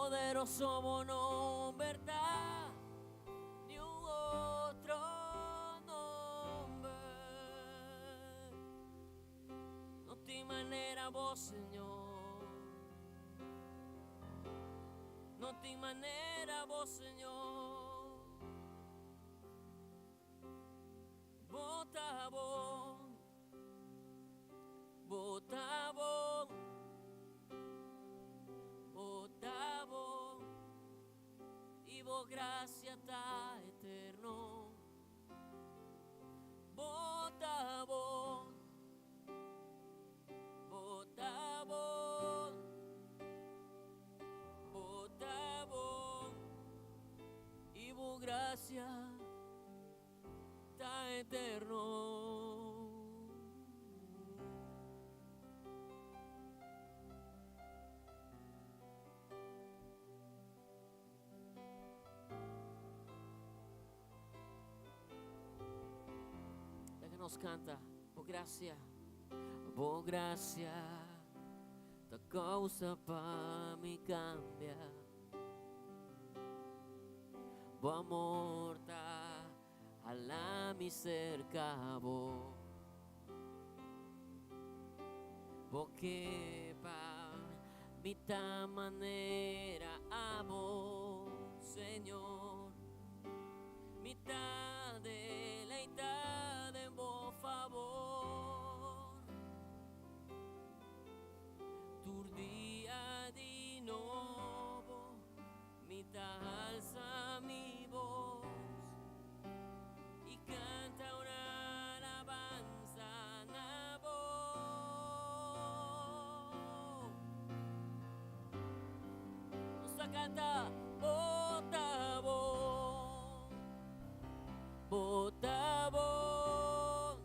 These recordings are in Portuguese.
poderoso bono, verdad, ni un otro nombre. No te manera vos, Señor. No te manera vos, Señor. Bota vos, bota vos, bota vos, y vos gracia está eterno. Bota vos, bota vos, bota vos, y vos gracia está eterno. La que nos canta, por gracia, ta causa pa mi cambia. Bo amor ta alla mi cerca vos. Porque pa mitad manera amo, Señor, mitad deleitad en vos favor. Turdía di nuovo, mitad alza mi voz y canta una alabanza a vos. Nos canta bota vos, bota vos,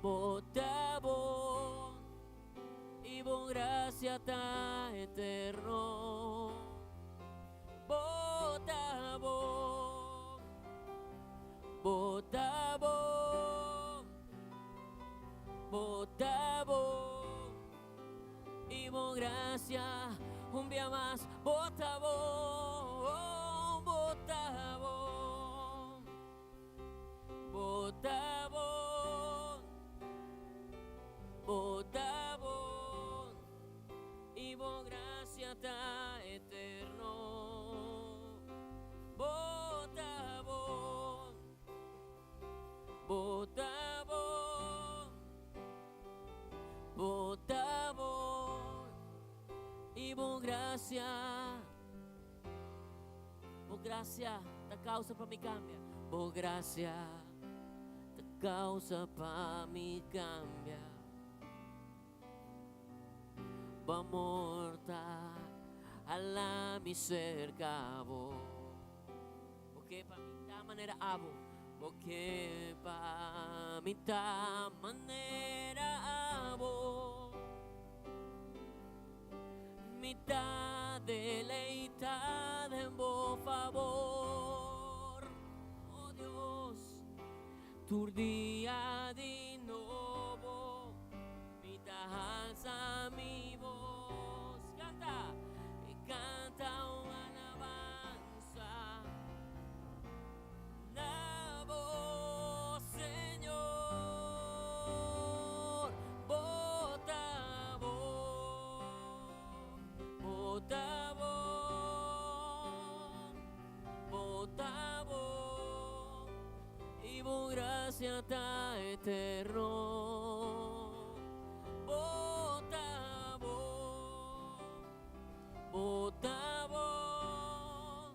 bota vos, y vos gracia está eterno. Bota vos, bota vos, bota vos, y vos gracia un día más. Bota vos, bota vos, bota vos, bota vos, y vos gracia está eterno. Bota vos, bota vos, bota vos, y vos gracia ta causa pa mi cambia. Vos gracia ta causa pa mi cambia. Bo amor ta alla mi cerca vos. Porque pa mitad manera amo, porque pa mitad manera amo, mitad deleitad en vos favor. Oh Dios, turdía di nuovo, mitad alza mi voz. Canta, y canta una alabanza a vos, Señor. Bota vos, bota vos, bota vos, y vos gracia está eterno. Bota vos, bota vos,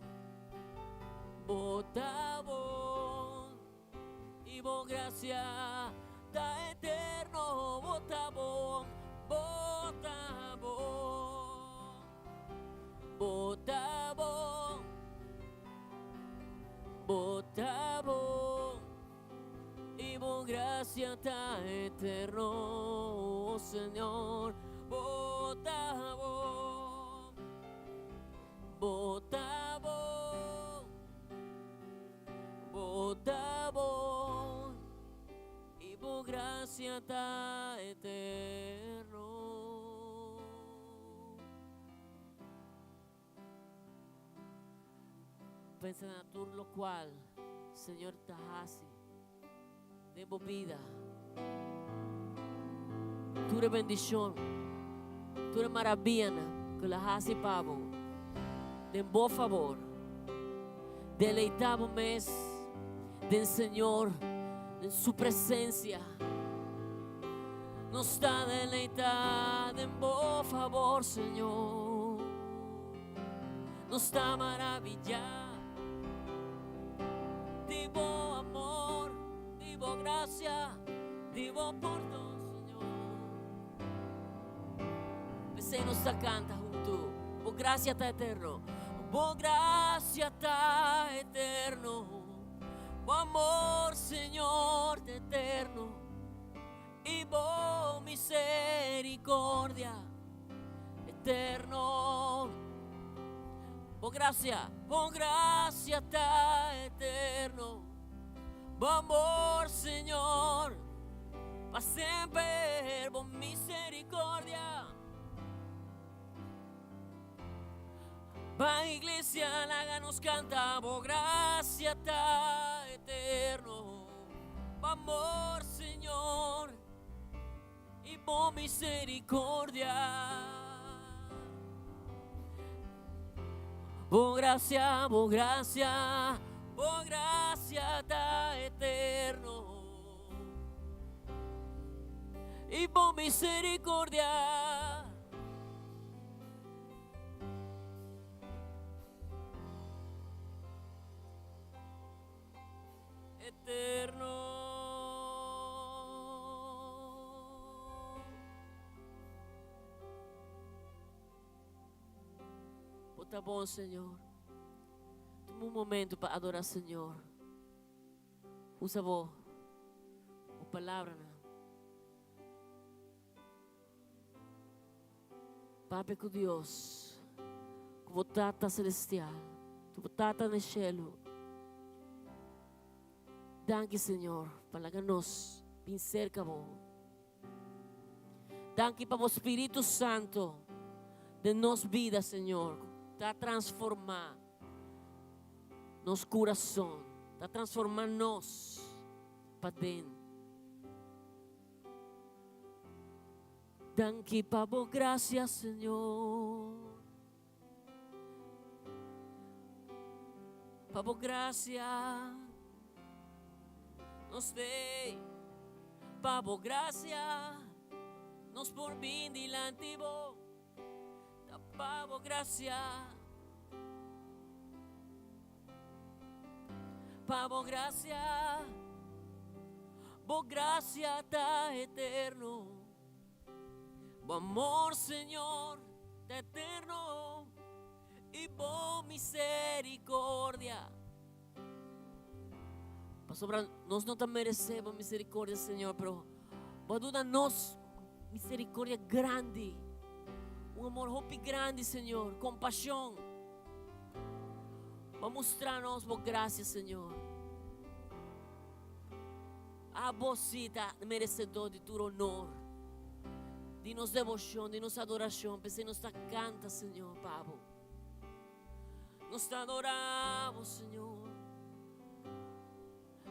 bota vos, y vos gracia está eterno. Bota vos, bota vos, bota vos, bota vos, y vos gracia está eterno, oh Señor. Bota vos, bota vos, bota vos, y vos gracia está eterno. pensa na turno qual, Senhor, tahasi, debo vida, tua bendição, tua maravilha, que la hasi pavo, de bom favor, deleitamos mes del Senhor, en su presencia, nos está deleitado en bom favor, Senhor, nos está maravillado, divo amor, divo gracia, divo por todo, Senhor. Você nos canta junto, por gracia está eterno, por gracia está eterno, por amor, Senhor, de eterno, y por misericordia eterno. Por gracia está eterno, por amor, Señor, para siempre, por misericordia. Va iglesia, la nos canta, por gracia está eterno, por amor, Señor, y por misericordia. Por gracia está eterno, y por misericordia. Eterno. Tá bom, Senhor. Toma momento para adorar, Senhor. Usa a palavra. Papai com Deus, com o Tata Celestial, com o Tata no cielo. Danke, Senhor, para que nos bem cerca vos. Danke para o Espírito Santo de nos vida, Senhor. Está transformar nos coração, está transformando nós para dentro. Danke para boa graça, Senhor, para boa graça, nos dê, para boa graça, nos por bem dilante vos. Pavo gracia, pavo gracia, bo gracia está eterno, bo amor, Señor, está eterno, y bo misericordia. Pastor, nós não merecemos misericordia, Señor, pero vos nos misericordia grande. Um amor hope grande, Senhor, compaixão. Vamos mostrar-nos por graça, Senhor. A vocita merecedor de tu honor, de nos devoção, de nos adoração. Pensei nos canta, Senhor, Pavo. Nos adoramos, Senhor.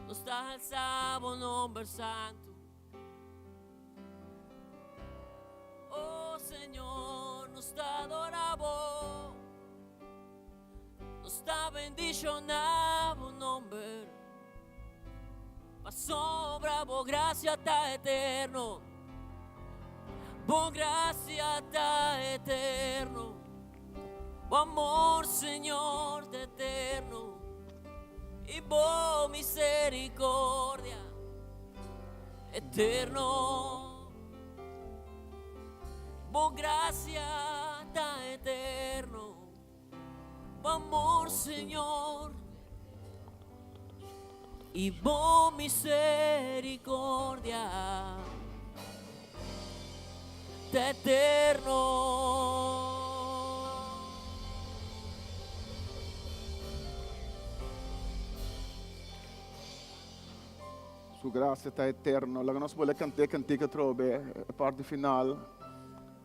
Nos alzamos o nome santo. Oh, Senhor, nos adoramos, nos bendicionamos o nome, mas sobra, por graça está eterno, por graça está eterno, o amor, Senhor, de eterno, e por misericórdia eterno. Por gracia está eterno, por amor, Señor, y por misericordia está eterno. Su gracia está eterno. La que nos vuole cantare cantica trobe, parte final.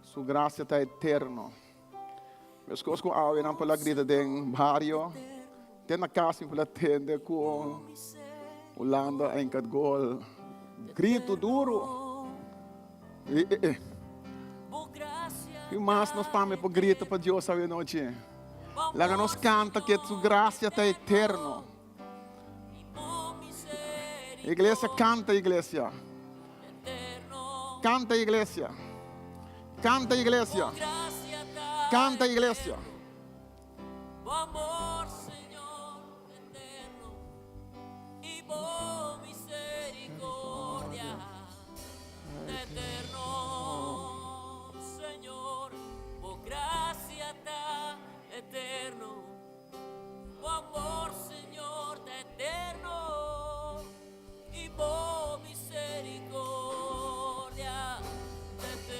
Su gracia está eterno. Meus coisas com a não pela grita de barrio, Ten na casa pela tende com Holanda em cada gol. Grito duro. E mais nós pame por grito para Deus essa noite. Lá nos canta que tu graça está eterno. Igreja, canta, igreja. Canta, igreja. Canta, igreja. Canta, igreja. O amor, Señor, eterno, y por misericordia, eterno, Señor, por gracia está eterno, o amor, Señor, eterno, y por misericordia, eterno.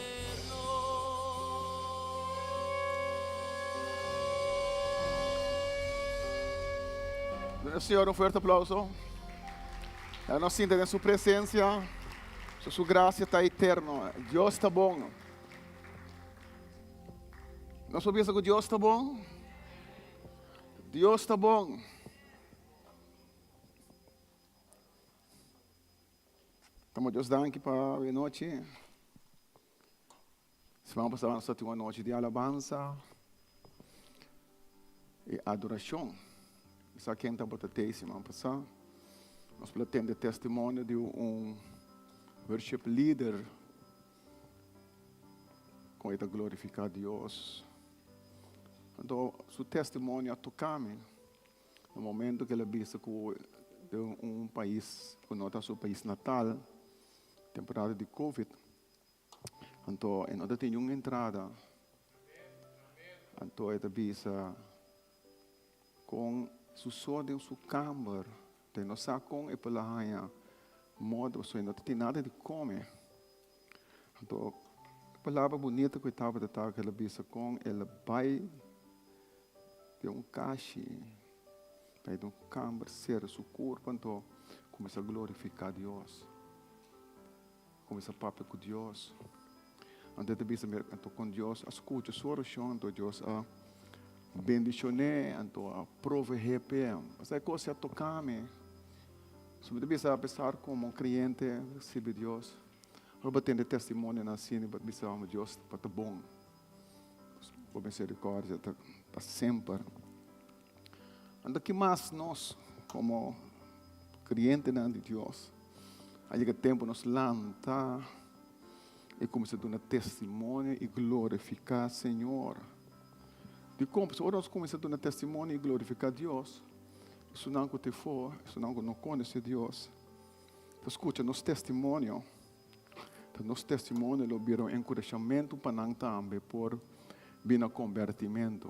Senhor, um forte aplauso. Nós sentimos em sua presença. Sua graça está eterna. Deus está bom. Nós sabemos que Deus está bom. Deus está bom. Estamos Deus dando para a noite. Semana passada nós tivemos uma noite de alabança e adoração. Isso aqui está para ter semana passada. Nós temos testemunho de worship leader com ele glorificar a Deus. Então, seu testemunho a tocar-me no momento que ele disse que de país, que não está seu país natal, temporada de Covid. Então, ele não tem nenhuma entrada. Então, ele disse com su soda em sua câmara, tem no saco e pela rainha, modo você não tem nada de comer. Então, a palavra bonita que estava que ela disse com, ela vai de caixa, vai de câmara, ser seu corpo, então começa a glorificar Deus, começa a papo com Deus. Então, ela disse com Deus, escute a sua oração, então Deus bendicioné a prove GPM. Essa coisa tocar-me. Se você bisa pensar como um cliente, recebe Deus. Agora tem testemunho na cena, mas bisa Deus para bom. Por misericórdia, para sempre. Então, que mais nós, como cliente de Deus, aí que tempo nos lanta e começa a dar testemunho e glorificar o Senhor. De como se nós começamos a dar testemunho e glorificar Deus, isso não te for, isso não conhece Deus. Então, escuta, nosso testemunho lo viram encorajamento para nós também por vir a convertimento.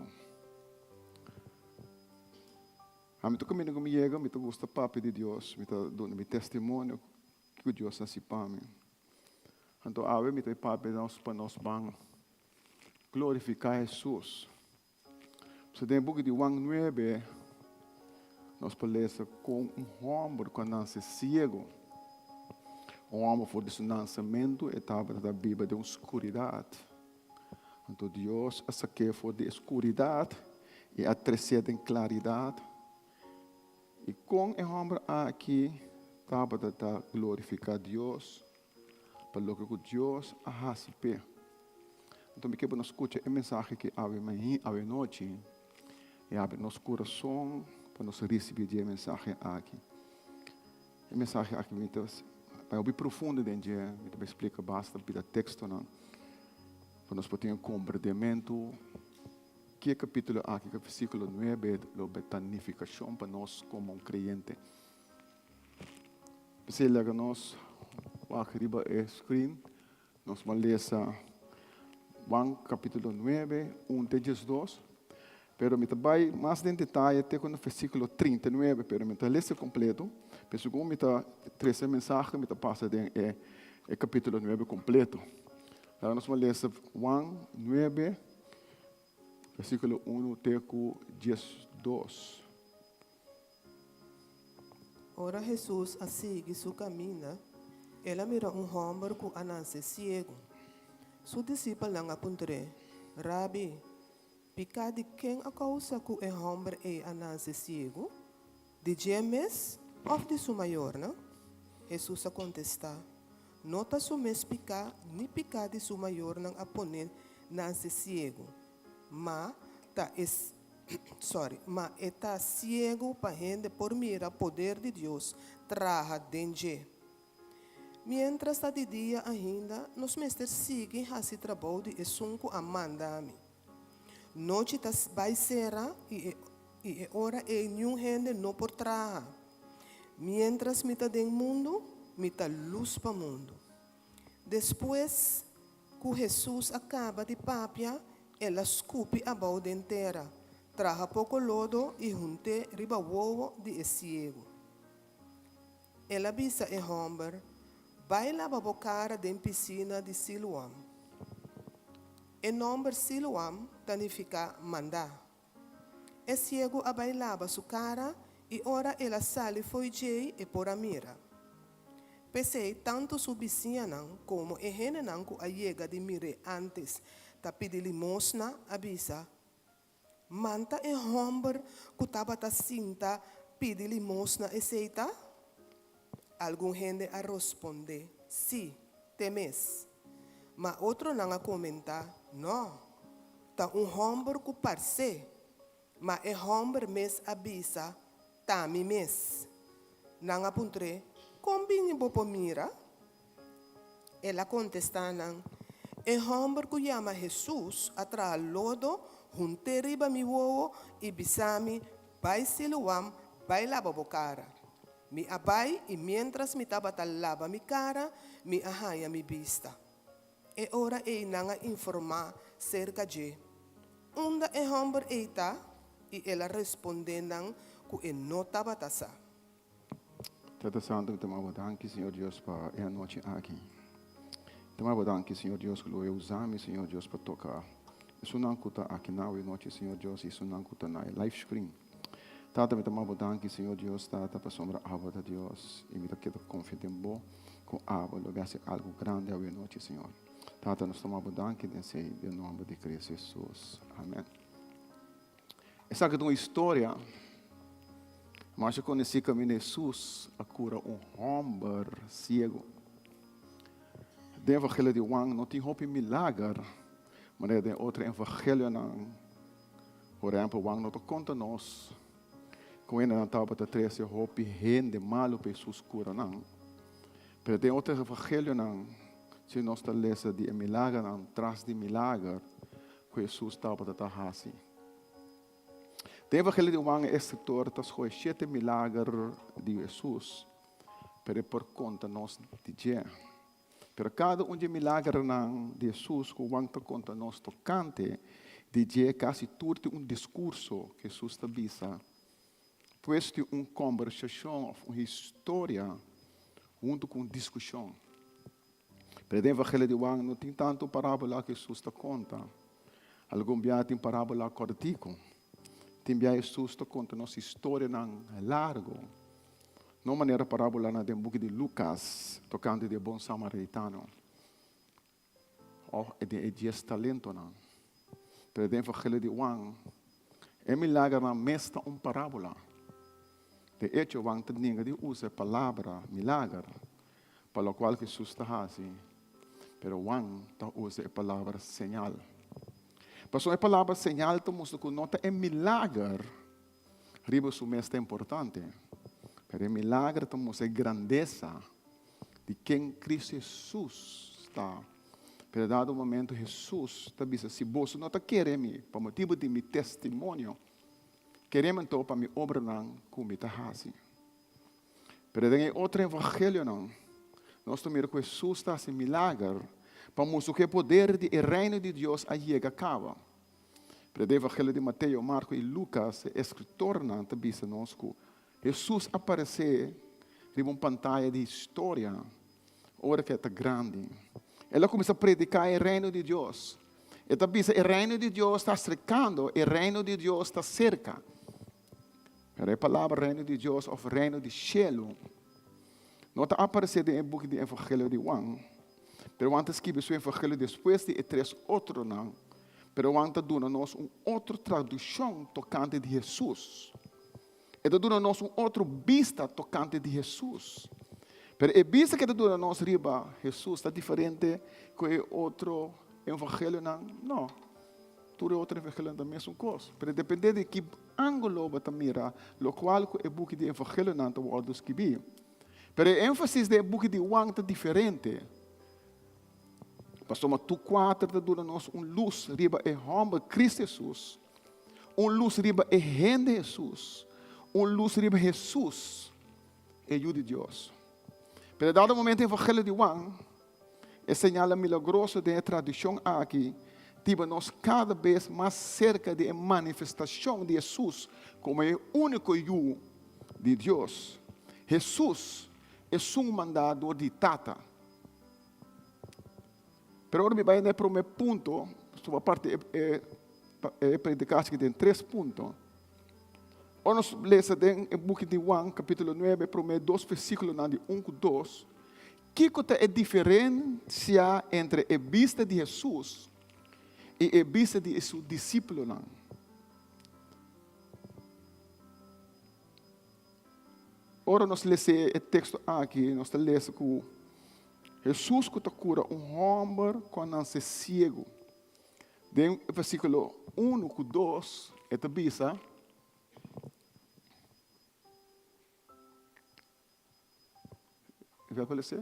A mim também me chega, me gosta papo de Deus, me dando meu testemunho que Deus assim para mim. Então, a mim me papo para nós vamos glorificar Jesus. Se tem book de Juan 9, nós podemos com homem que nasce cego. Homem foi de seu nascimento, estava da Bíblia de escuridade. Então Deus, essa que foi de escuridade, e a trazer em claridade. E com o homem aqui, estava da glorificar Deus, para o que Deus a receber. Então, me quero nos escutar a mensagem que a noite. E abre nosso coração para nós receber a mensagem aqui. A mensagem aqui vai ouvir profundo dentro de me explica basta pelo texto não. Para nós poder compreendimento que capítulo aqui, que versículo 9, a betanificação para nós como crente. Se lega nós aqui riba é screen, nós vamos ler Juan capítulo 9, 2. Pero me vai mais em detalhe até quando o versículo 39, pero me ler completo. Penso que me trazer mensagem, me passa é capítulo 9 completo. Agora nós vamos ler Juan 9, versículo 1 até 12. Ora Jesus sigue su caminho. Ela mira homem que ananse ciego. Su discípulo lang apuntre, Rabi, pica de quem a causa que o homem é ananse cego? De gemes ou de sua maior, não? Jesus a contestar. Nota su mes pica, ni pica de sua maior não aponen nanse cego. Mas está ciego para gente por mira poder de Deus traga dentro. Mientras está de dia ainda, nos mestres seguem a se trabalho de esunco a mandar-me. Noite está vai será e hora é nenhum gente não por traga. Mientras me está dentro mundo, me está luz para o mundo. Depois que Jesus acaba de papia, ela escupe a balde inteira, traga pouco lodo e junte riba ovo de ciego. Ela bisa e homem, vai lavar a cara dentro piscina de Siloam. O nome Siloam significa mandar. E ciego a vai lavar sua cara e ora ela sale foi jei e por a mira. Pensei tanto su vizinha como e gente não que a chega de mire antes ta pedir limosna avisa. Manta e homem que estava ta cinta pedir limosna e seita? Algum gente a responde, sim, temes. Mas outro não a comentar, não. Ta homem que parece, mas e homem mes avisa, ta mi mes. Não apuntre, combine bopo mira? Ela contesta não. E homem que chama Jesus atra lodo, junte riba mi wowo e bisami, vai Siloam, vai lava a cara. Mi abai e mientras mi tabata lava mi cara, mi ahaya mi vista. E ora ei nanga informar cerca de. Onda e homem eita e ela responde nang que e não tabata sa. Tata Santo, te amo, danke, Senhor Deus, para a noite aqui. Te amo, danke, Senhor Deus, que eu usame, Senhor Deus, para tocar. Isso não custa aqui na noite, Senhor Deus, isso não custa na live screen. Tata, me amo, danke, Senhor Deus, tata, para sombra a água de Deus. E me dá que confiar em bom, com água, lugar ser algo grande a noite, Senhor. Tata, nós tomamos danke, nesse nome de Cristo Jesus. Amém. Essa aqui é uma história. Mas eu conheci que Jesus a cura homem cego. O evangelho de Juan não tem roupa milagre, mas é outro evangelho não. Por exemplo, Juan não conta nós. Com ele não estava a trazer roupa gente malo para Jesus cura não. Mas tem outro evangelho não. Se nós lemos de milagre não, traz de milagre, que Jesus estava a trazer. O evangelho de Juan é escritor das 7 milagres de Jesus, pero por conta nós de dia. Pero cada de milagre de Jesus que Juan te conta nós tocante, de dia quase tudo discurso que Jesus te avisa, depois de conversação, uma história, junto com discussão. Pero o evangelho de Juan não tem tanto parábola que Jesus te conta. Algum dia tem parábola cortico. Também Jesus te conta nossa história largo. Não maneira parábola na book de Lucas, tocando de bom samaritano. Ou de 10 talentos. Pero o evangelho de Juan, é milagre na mesma parábola. De hecho, Juan te ninguém de usa a palavra milagre, para o qual Jesus está assim. Pero Juan te usa a palavra señal. Pastor, a palavra señal te mostra que nota é milagre. Riba su mestre importante. Pero é milagre te mostra a grandeza de quem Cristo Jesus está. Pero dado momento Jesus te diz, se você não está querendo, por motivo de meu testemunho, queremos então para me obra não como está assim. Pero tem outro evangelho não. Nós tomamos que Jesus está assim milagre. Para mostrar que o poder do reino de Deus aí acaba. Para o evangelho de Mateus, Marcos e Lucas, o escritor não te diz nós que Jesus aparece em uma pantalla de história, hora que é grande. Ela começa a predicar o reino de Deus. Ela diz, o reino de Deus está cercando, o reino de Deus está cerca. A palavra reino de Deus, ou reino de cielo, não está aparecendo no book do evangelho de Juan. Pero antes que o evangelho depois de 3 outros não. Pero anta duna-nos outra tradução tocante de Jesus. Ele duna-nos outra vista tocante de Jesus. Pero a vista que duna-nos riba Jesus está diferente com o outro evangelho. Não. Tudo outro evangelho da mesma coisa. Pero depende de que ângulo você mira, lo qual o book de evangelho não está o escrever. Pero o ênfase do book de Juan está diferente. Pastor, mas tu quatro está dando nós luz riba e homem Cristo Jesus, luz riba e gente Jesus, luz riba Jesus e o de Deus. Pero dado momento evangelho de Juan, é señala milagroso de tradição aqui, tipo nós cada vez mais cerca de manifestação de Jesus como o único eu de Deus. Jesus é um mandador de tata. Pero agora me vai para o meu ponto, sua parte é predicação que tem 3 pontos. Agora nós lemos no book de Juan, capítulo 9, para o meu 2 versículos, de 1 a 2. Que é a diferença entre a vista de Jesus e a vista de seu discípulo? Agora nós lemos o texto aqui, nós lemos que Jesus que cura homem com nasce cego. No versículo 1 e 2, é bisa. Vai aparecer?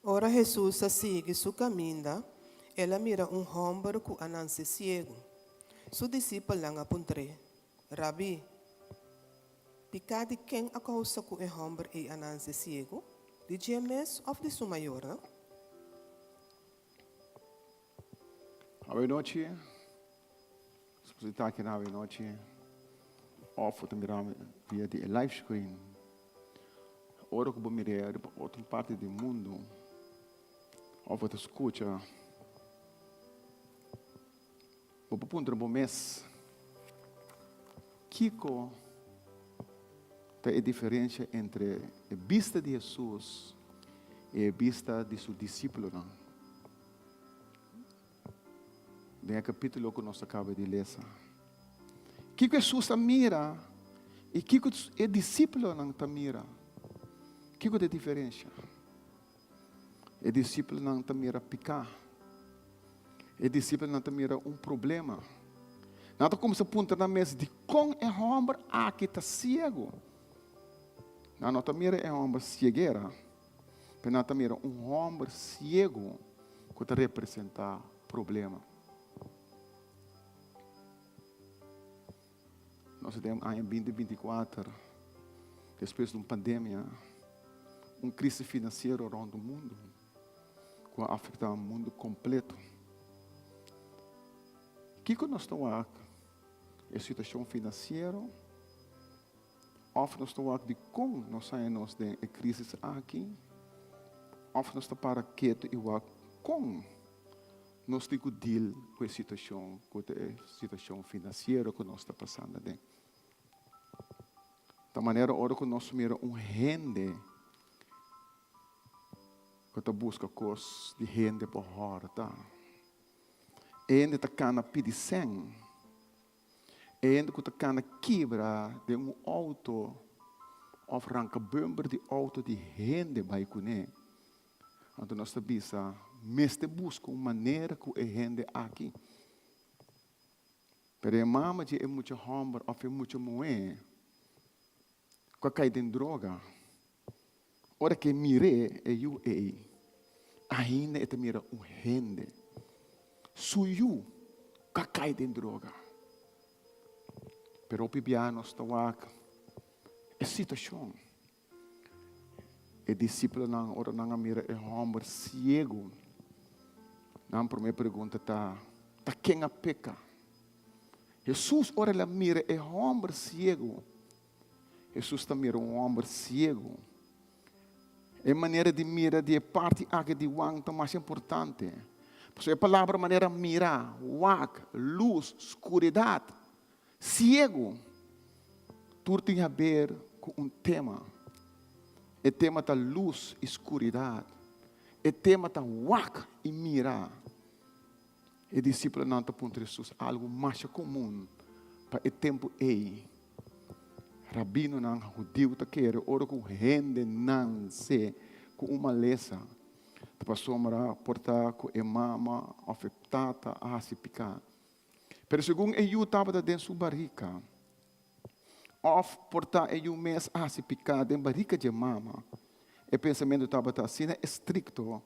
Ora Jesus sigue seu caminho, ela mira homem que nasce cego. Su discípulo lang apuntre, Rabi, picadi quem a causa que o homem é nasce cego? De GMS of de sua maior, não? Boa noite. Se você está aqui na boa noite, ou você mirar via de live screen, ou que você mirar de outra parte do mundo, ou você escuta, você pode um mês, Kiko, tem a diferença entre a vista de Jesus e a vista de seu discípulo. No capítulo que nós acabamos de ler. Que Jesus mira e que o discípulo não mira. Que é a diferença? O discípulo não mira picar. O discípulo não mira problema. Nada como se aponta na mesa de como é o homem que está cego. Não mira é um homem cegueira, mas não mira homem cego que representa problema. Nós temos em 2024, depois de uma pandemia, crise financeira ao redor do mundo, que afeta o mundo completo. O que nós estamos aqui? É a situação financeira? Ou nós estamos aqui de como nós saímos de crise aqui? Ou nós estamos para quieto e como nós temos que lidar com a situação financeira que nós estamos passando. Da maneira que nós miramos gente que busca coisas de gente por fora. Gente que está pedir sangue. Gente que está quebrar de auto, ou arranca bomber de auto de gente vai com ele. Então nós estamos mesmo busca uma maneira que a gente aqui. Pero a mama é muito homem, ou é muito mulher, que cai em droga. Ora que mire é eu ainda é mira gente. Suyu que cai em droga. Pero o pibiano está aqui. É situação. O discípulo não ora não mira é homem cego. Não por minha pergunta tá quem a peca. Jesus ora la mira é homem cego. Jesus está mira homem cego. É maneira de mira de parte aqui de Juan é mais importante. Porque a palavra maneira mirar, wak, luz, escuridade, cego, tudo tem a ver com tema. O tema da luz e escuridade. O tema da wak e mirar. E discípulo não está ponto Jesus algo mais comum para o tempo aí. Rabino não judeu tá querer ora com gente não se com uma lesa. Tá passou a portar com a mama afetada a se picar. Pero segundo eu estava dentro sua barriga. Of portar eu mês a se picar dentro barriga de mama. E pensamento estava assim estricto.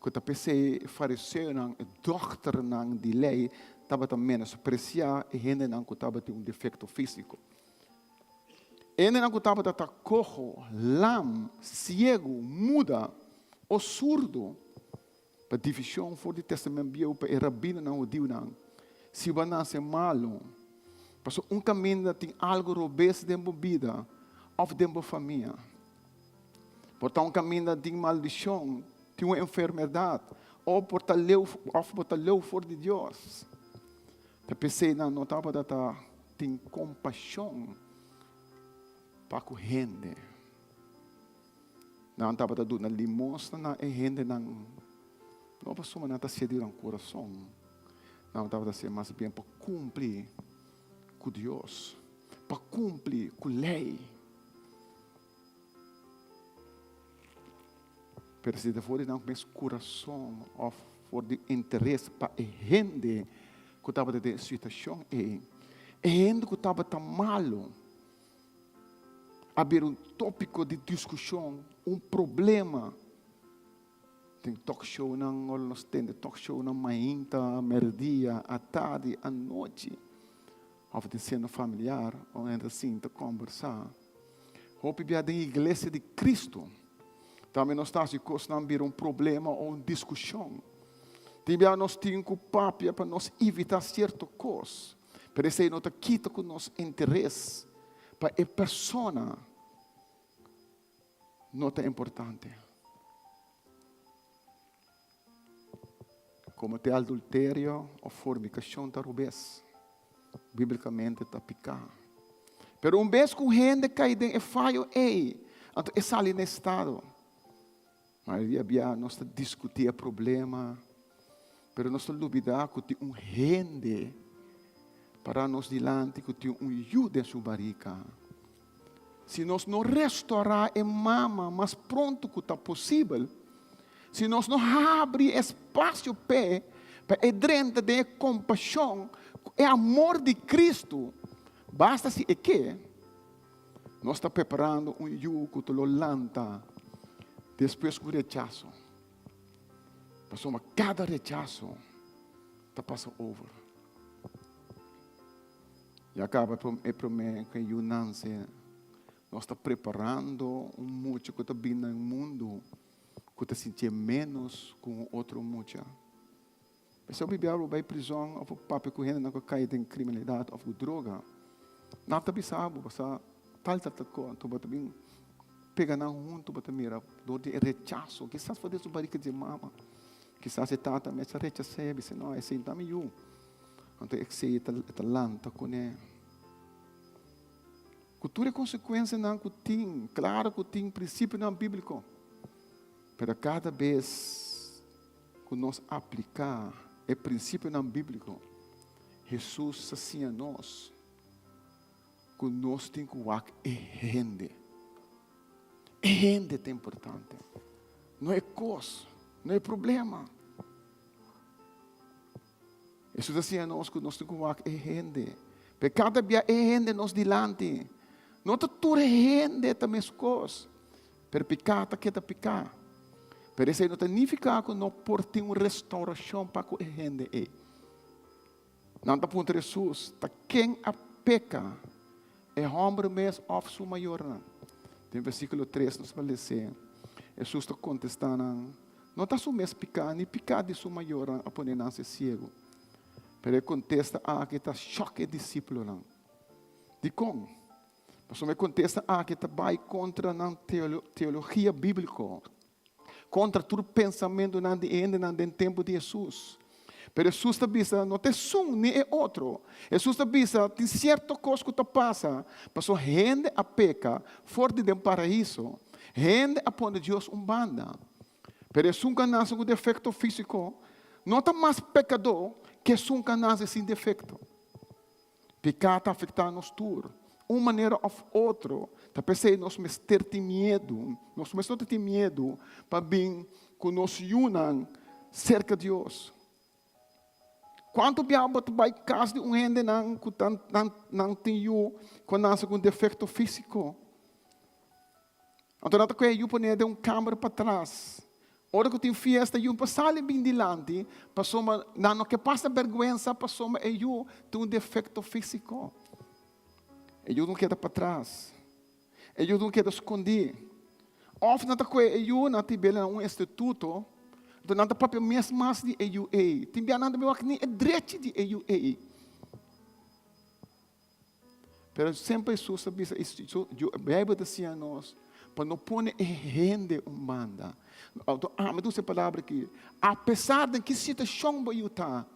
Que pensei fariseu não, doctor não de lei, estava também menospreciar e gente não que estava tem defeito físico. Ele não que estava tá cojo, lam, cego, muda ou surdo. Para divisão for de testamento bio para rabino não o dio não. Se vai nascer malo, passou caminho tem algo robês dentro da vida, ou dentro da família. Portanto caminho tem maldição. Tem uma enfermidade, ou por estar leu fora de Deus. Eu pensei, não estava tem compaixão para com gente. Não estava dando limosna na gente, não passou nada cedo no coração. Não estava ser mais bem para cumprir com Deus, para cumprir com a lei. Pero se for não pensa coração ou for de interesse para a gente que estava de situação a gente que estava tão malo, haver tópico de discussão, problema. Tem talk show não, nós temos talk show na manhã, meio-dia, à tarde, à noite, ou de cena familiar, ou ainda assim de conversar. Hope que a igreja de Cristo. Também nós estamos com problema ou uma discussão. Também nós temos que papia para nós evitar certa coisa. Para isso aí nós quita com nosso interesse para a pessoa não é importante. Como tem adultério ou fornicação da rubês. Biblicamente está picar. Pero vez que gente cai em falho então é sair no estado. Mas havia nós discutir o problema, mas nós duvidar que tem gente para nós dilante que tem ajuda em sua barriga. Se nós não restaurar a mama mais pronto que está possível, se nós não abrir espaço para dentro de compaixão, é amor de Cristo, basta se é que nós está preparando jugo que lo lanta. Depois do rechaço, passou cada rechaço, está passando over. E acaba para mim que eu não sei, nós está preparando muito que está vindo no mundo, que está sentindo menos com outro muito. Mas se eu viver vai prisão, ou papo com gente não cai em criminalidade ou droga, não está bisabo, você tal tu bota bem pega na junto bota mira do de rechaço que estás fazendo barriga de mama que estás tata mas rechaça se não é assim também eu então é que se tá lanta com né cultura é consequência não que tem claro que tem princípio não bíblico para cada vez que nós aplicar é princípio não bíblico Jesus assim a nós que nós temos que walk rende. Rende é importante. Não é coisa, não é problema. Jesus assim a nós que nós temos que walk rende. Porque cada dia rende nós dilante. Não está tudo rende também as coisas. Pero pecado que está pecado. Pero isso não significa que não por ter uma restauração para que rende é. Não está ponto Jesus, está quem a peca. É homem mesmo of sua maior. Tem versículo 3 nos vai dizer. Jesus está contestando. Não está só mesmo pecado, nem pecado de sua maior a poder nascer cego. Mas ele contesta que está choque discípulo. De como? Mas ele contesta que está vai contra a teologia bíblica. Contra todo pensamento no tempo de Jesus. Pero Jesus está dizendo, não tem um nem é outro. Jesus está dizendo, tem certa coisa que passa. Passou gente a peca, fora do paraíso. Gente a pôr Deus banda. Pero Jesus nasce com defeito físico. Não está mais pecador que nunca nasce sem defeito. Pecado afeta nós tudo. Uma maneira ou outra, talvez nós mesmos ter medo, nós mesmos ter medo para vir com nós unam cerca de Deus. Quanto biabo vai casa de gente não tem quando nasce com defeito físico. Então não tem que poner de câmera para trás. Ora que tem festa, eu passar bem dilante, passou não que passa vergonha, passou eu tem defeito físico. Eu não quero para trás. Eu não quero esconder. Of não tem eu não tem um instituto, então não tem papel mesmo de EUA. Tem bem nada melhor que nem direito de EUA. Mas sempre isso sabe isso, a Bíblia diz a nós, para não pôr gente humana. Mas tu essa palavra aqui, apesar de que situação você está,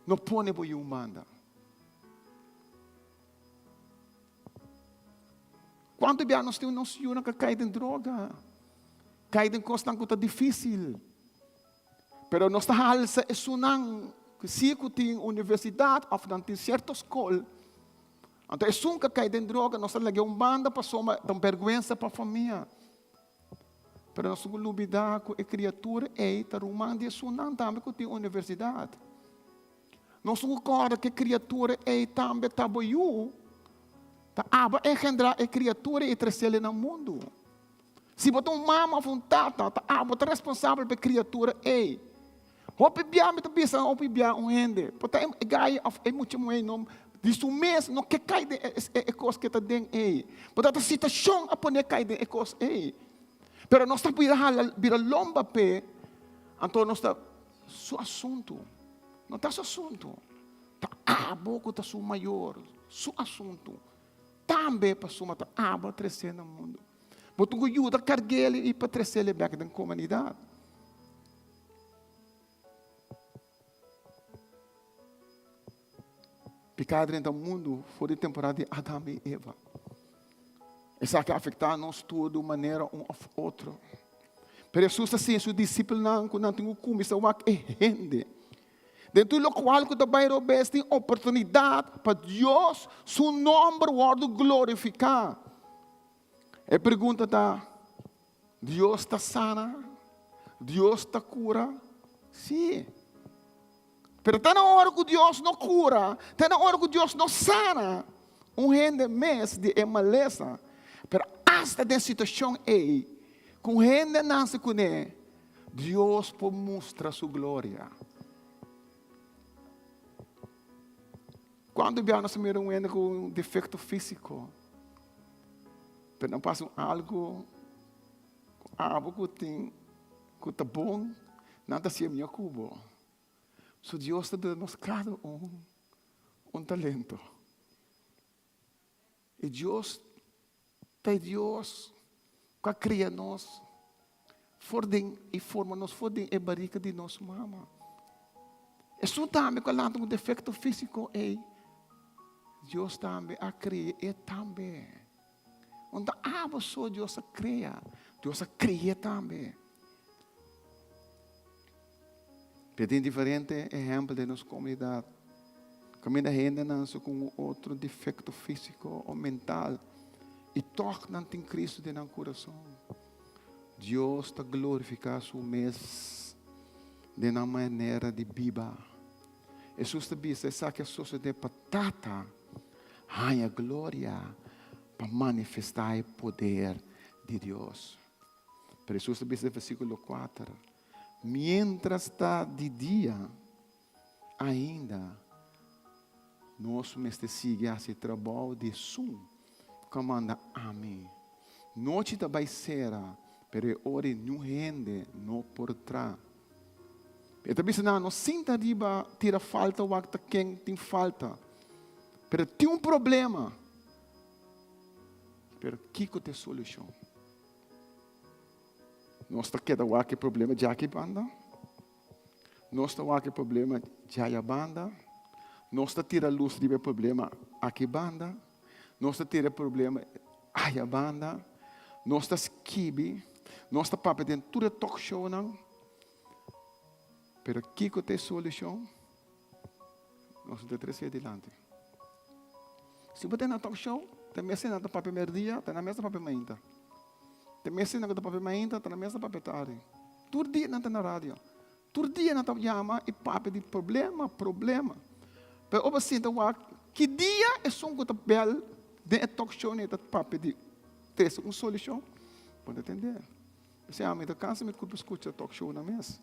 não põe você humana. Quanto bem nós temos nossa senhora que cai em droga, cai em coisas que está difícil. Pero nós está halsa é sunang que se que tem universidade ou não tem certa escola. Então é sun que cai em droga, nós está levando banda para soma, dá vergonha para a família. Pero nós temos que olvidar que a criatura é tarumang de sunang também que tem universidade. Nós temos que a criatura é também taboiu. A aba engendrar a criatura e trazer no mundo. Se botar uma mama ou um tata, a aba é responsável pela criatura. Hope bia me tabisa, hope bia ende. Porque é gai é muito muito não. Disso mês não que cai de é coisa que está dentro. Porque a situação a poner cai de é coisa. Pero nós está vira lomba pe. Então nós está su assunto. Não está su assunto. Tá abo que está su maior. Su assunto. Também para suma ta aba crescer no mundo. Botou que ajuda a carregar e para crescer ele back da comunidade. Pecado dentro do mundo foi de temporada de Adão e Eva. Isso que afeta nós todos de maneira um ou outro. Pero Jesus assim, seus discípulos não tem como isso é rende. Dentro do qual que também tem oportunidade para Deus, seu nome guardo glorificar. A pergunta está, Deus está sana? Deus está cura? Sim. Mas está na hora que Deus não cura, está na hora que Deus não sana. Gente mês de maleza. Mas hasta de situação é, com gente não se conhece, Deus pode mostrar sua glória. Quando nós miramos um com defeito físico, mas não passa algo que tem que está bom, nada se é minha cubo. So Deus está dando nos cada um talento. E Deus que cria nós, fordem e forma nós, fordem e barriga de nossa mama. E só também quando há um defeito físico Deus também a cria e também. Onde há só Deus a cria também. Tem diferentes exemplos de nossa comunidade. Caminha gente nasce com outro defeito físico ou mental e toca não tem Cristo dentro do coração. Deus está glorificando seu mês de uma maneira de viva. Jesus está dizendo, essa que a sociedade patata, a glória para manifestar o poder de Deus. Pero Jesus está dizendo no versículo 4, mientras está de dia, ainda, nós mestre sigue esse trabalho de som, comanda amém. Noite também será, pero ora não rende, não por trás. Eu também sei, não sinta riba, tira falta, o acta quem tem falta. Pero tem um problema. Pero que tem a solução? Nós está queda o que problema de aqui banda. Nós está o que problema de aí banda. Nós está tira luz de problema aqui banda. Nós está tira problema aí banda. Nós está skibi. Nós está papo dentro tudo talk show não. Pero que tem solução? nós temos 13 adiante. Se você tem na talk show, tem mesa na papel merdia, tem na mesa papel mainta. Tem mesa na papel mainta, tem na mesa papel tarde. Todo dia não tem na rádio. Todo dia não tem chama e papo de problema. Pero oba sinta que dia é só um papel de talk show ne papo de ter uma solução. Pode entender? Você ama da casa me culpa escuta talk show na mesa.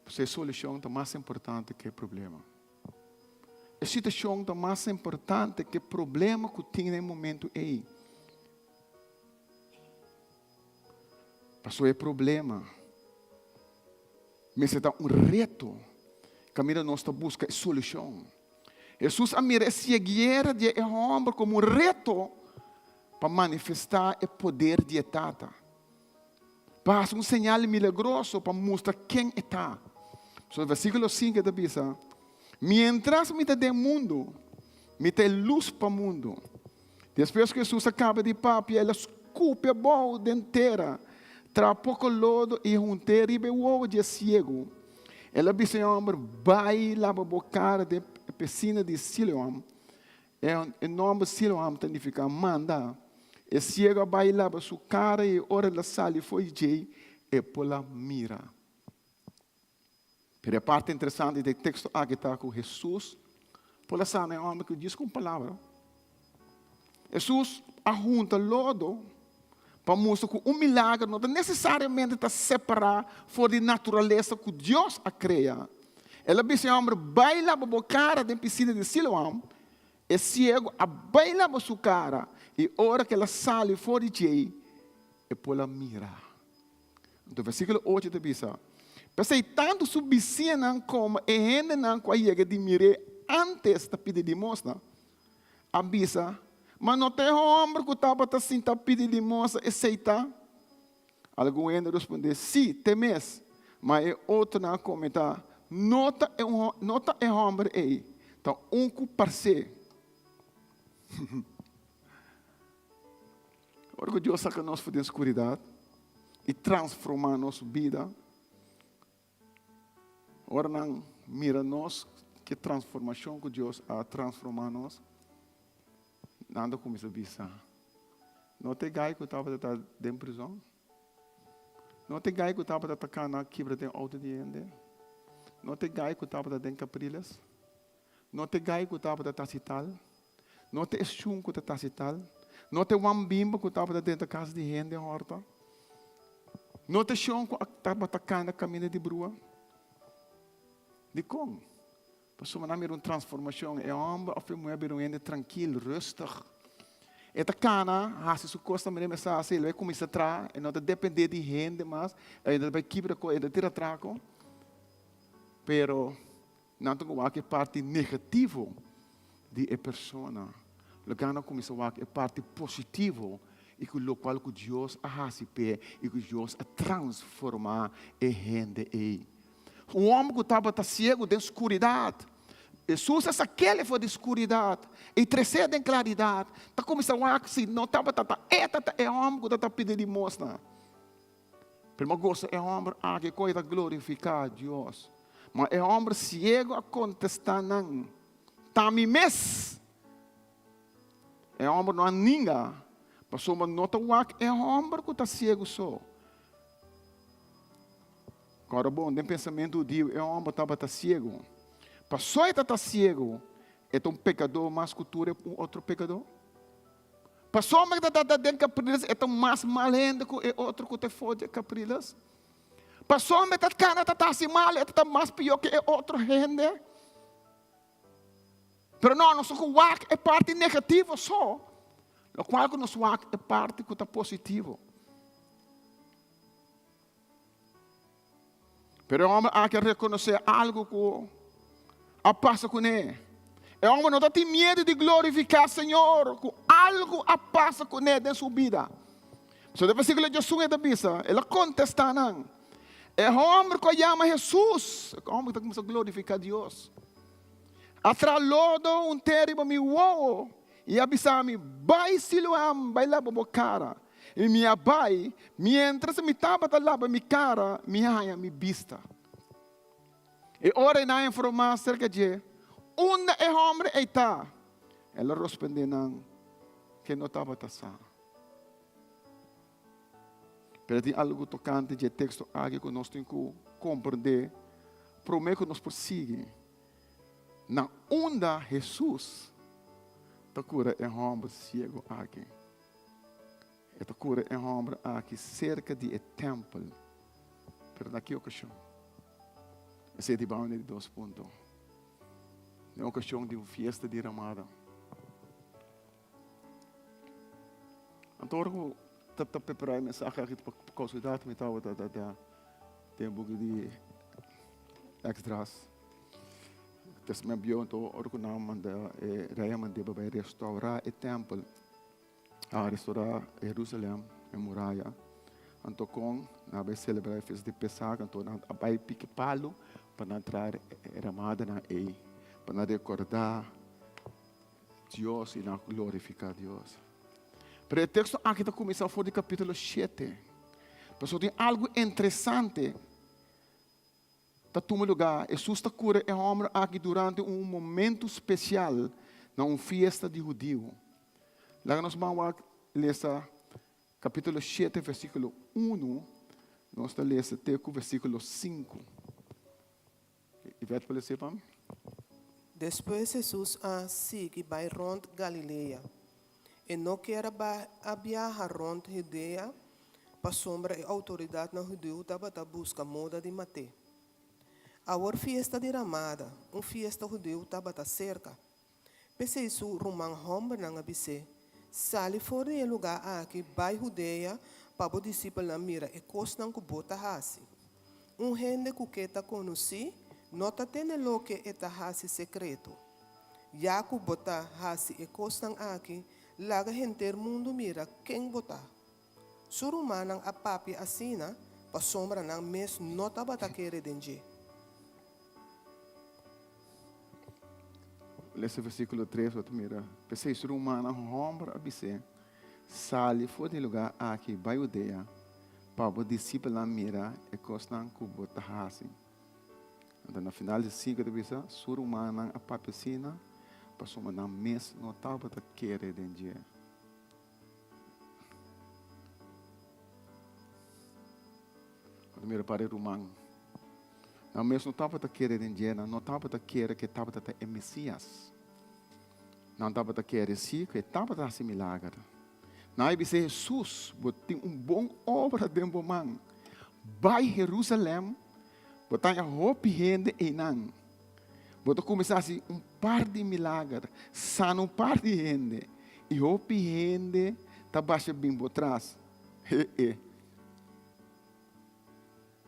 A solução é mais importante que o problema. A situação é mais importante que o problema que tem no momento aí. Passou é problema. Mas é um reto. Caminho nós busca solução. Jesus a mira essa guerra de homem como um reto para manifestar o poder de Tata. Passa um sinal milagroso para mostrar quem está. So, o versículo 5 diz: mientras me tem mundo, me tem luz para o mundo. Depois que Jesus acaba de papi, ela escupe a bola inteira, traz pouco lodo e junteira e bebeu de cego. Ela disse ao homem: vai lá para a boca da piscina de Siloam. O nome Siloam significa manda. E cego vai lá para sua cara e ora da sala foi de e por lá mira. Pero a parte interessante do texto aqui está com Jesus. Por lá sana é um homem que diz com palavra. Jesus ajunta lodo para mostrar que milagre não necessariamente está separado fora da natureza que Deus a cria. Ela disse ao homem: vai lá para a cara da piscina de Siloam. E cego vai lá para sua cara e ora que ela sai fora de aí e por lá mira. Então, versículo 8 diz: pensei tanto sobre cena como e ainda não conhece de mirar antes de pedir limosna. Avisa, mas não tem homem que estava assim a pedir limosna e aceita. Algum ainda respondeu: sim, temes. Mas outro não comentar: nota é homem aí. Então, que parceiro. Ora que Deus saca nós da escuridão e transforma a nossa vida. Ora não mira nós que transformação que Deus a transformar nós. Nada começa a pensar. Não tem gai que estava dentro da prisão. Não tem gai que estava atacando na quebra de auto de ende. Não tem gai que estava dentro de Capriles. Não tem gai que estava dentro da Cital. Não tem chum que estava Cital. Não tem bimba que estava dentro da casa de gente horta. Não tem chão que estava atacando na caminho de brua. De como? Passou a uma transformação. É homem, ou foi mulher, um tranquilo, rustig. E a cana, se costa me lembra assim, ele começa a trazer, e não depende de gente, mas ele vai quebrar com ele tira traco. Pero não tem que parte negativa de a pessoa. O que não começa a parte positiva e que o qual que Deus a receber e que Deus a transformar a gente aí. Um homem que estava cego da escuridão. Jesus é aquele que foi de escuridão. E crescer em claridade. Está começando a assim, não estava é homem que está pedindo limosna. Primeiro gosto é homem que coisa glorificar Deus. Mas é homem cego a contestar não. Tami mes. É homem não há ninguém. Passou uma nota é homem que está cego só. Agora, bom, tem pensamento de é homem que estava cego. Passou a estar cego. É um pecador mais cultura que outro pecador. Passou a estar dentro de Capriles. É mais malendo que outro que te fode Capriles. Passou a estar assim mal. É mais pior que outro gente. Mas não, nosso WAC é parte negativa só. O qual que nosso WAC é parte que está positivo. Mas o homem há que reconhecer algo que passa com ele. O homem não tem medo de glorificar o Senhor. Que algo passa com ele em sua vida. So, o versículo de Jesus é bisa. Ele contesta não. É o homem que chama Jesus. É o homem que começa a glorificar Deus. Atrás lodo terrível me uou e abisame vai Siloam vai lá para cara e minha bai mientras me estava lá para minha cara minha me vista. E ora na informar acerca de onde é homem está. Ela respondeu que não estava taçando. Pero tem algo tocante de texto aqui que nós temos que compreender. Prometo que nos persegue. Na onda Jesus, a cura é homem cego aqui. A cura é homem aqui cerca de templo. Pero naquela ocasião, esse é de baunê de 2 pontos. Na ocasião de uma festa de Ramada. Então, eu preparei a mensagem aqui para consultar, me estava tem um pouco de extras. Dus mijn bion to orkunam de raya man de bij restaurar o templo, a restaurar Jerusalém e muralha. Anto com na vai celebrar a festa de Pesach, anto na vai pique palo para entrar Ramada na para recordar Deus e na glorificar Deus. Pero o texto aqui está começando fora do capítulo 7. Pessoal, tem algo interessante. Está tomando lugar. Jesus está cura é homem aqui durante momento especial, na uma festa de judeu. Lá nós vamos ler capítulo 7, versículo 1. Nós estamos lendo até o versículo 5. E vai para ler para mim? Depois Jesus segue para rond Galileia. E não quer viajar rond Judeia, para sombra e autoridade na judeu estava a buscar moda de matar. A festa de Ramada, festa judeu estava cerca. Pese isso, Roman homem não abisse. Sali fora do lugar aqui, vai Judeia, para o discípulo na mira e costa que bota hasi. Gente que está conheci, nota tendo lo que está hasi secreto. Já que bota hasi e costa aqui, laga gente mundo mira quem bota. Surumanang a papi asina, pa sombra ng mes nota bata kere denje. Esse versículo 3, você mira. Pensei, isso humana, homem, abisse. Sali, foi de lugar aqui, vai Judeia, para o discípulo na mira, e costan cubo tahasi. Então, no final de 5 de vista, sur humana, a papicina, para soma na mes, notava da querer denje. Mira para o humano. Na mes notava da querer denje, notava da querer que estava da Messias. Não estava da querer si, que estava da milagre. Na aí disse Jesus, tem bom obra de um man. Vai Jerusalém, botar a roupa gente e não. Botar começar assim par de milagres, sano par de gente. E roupa gente tá baixa bem por trás.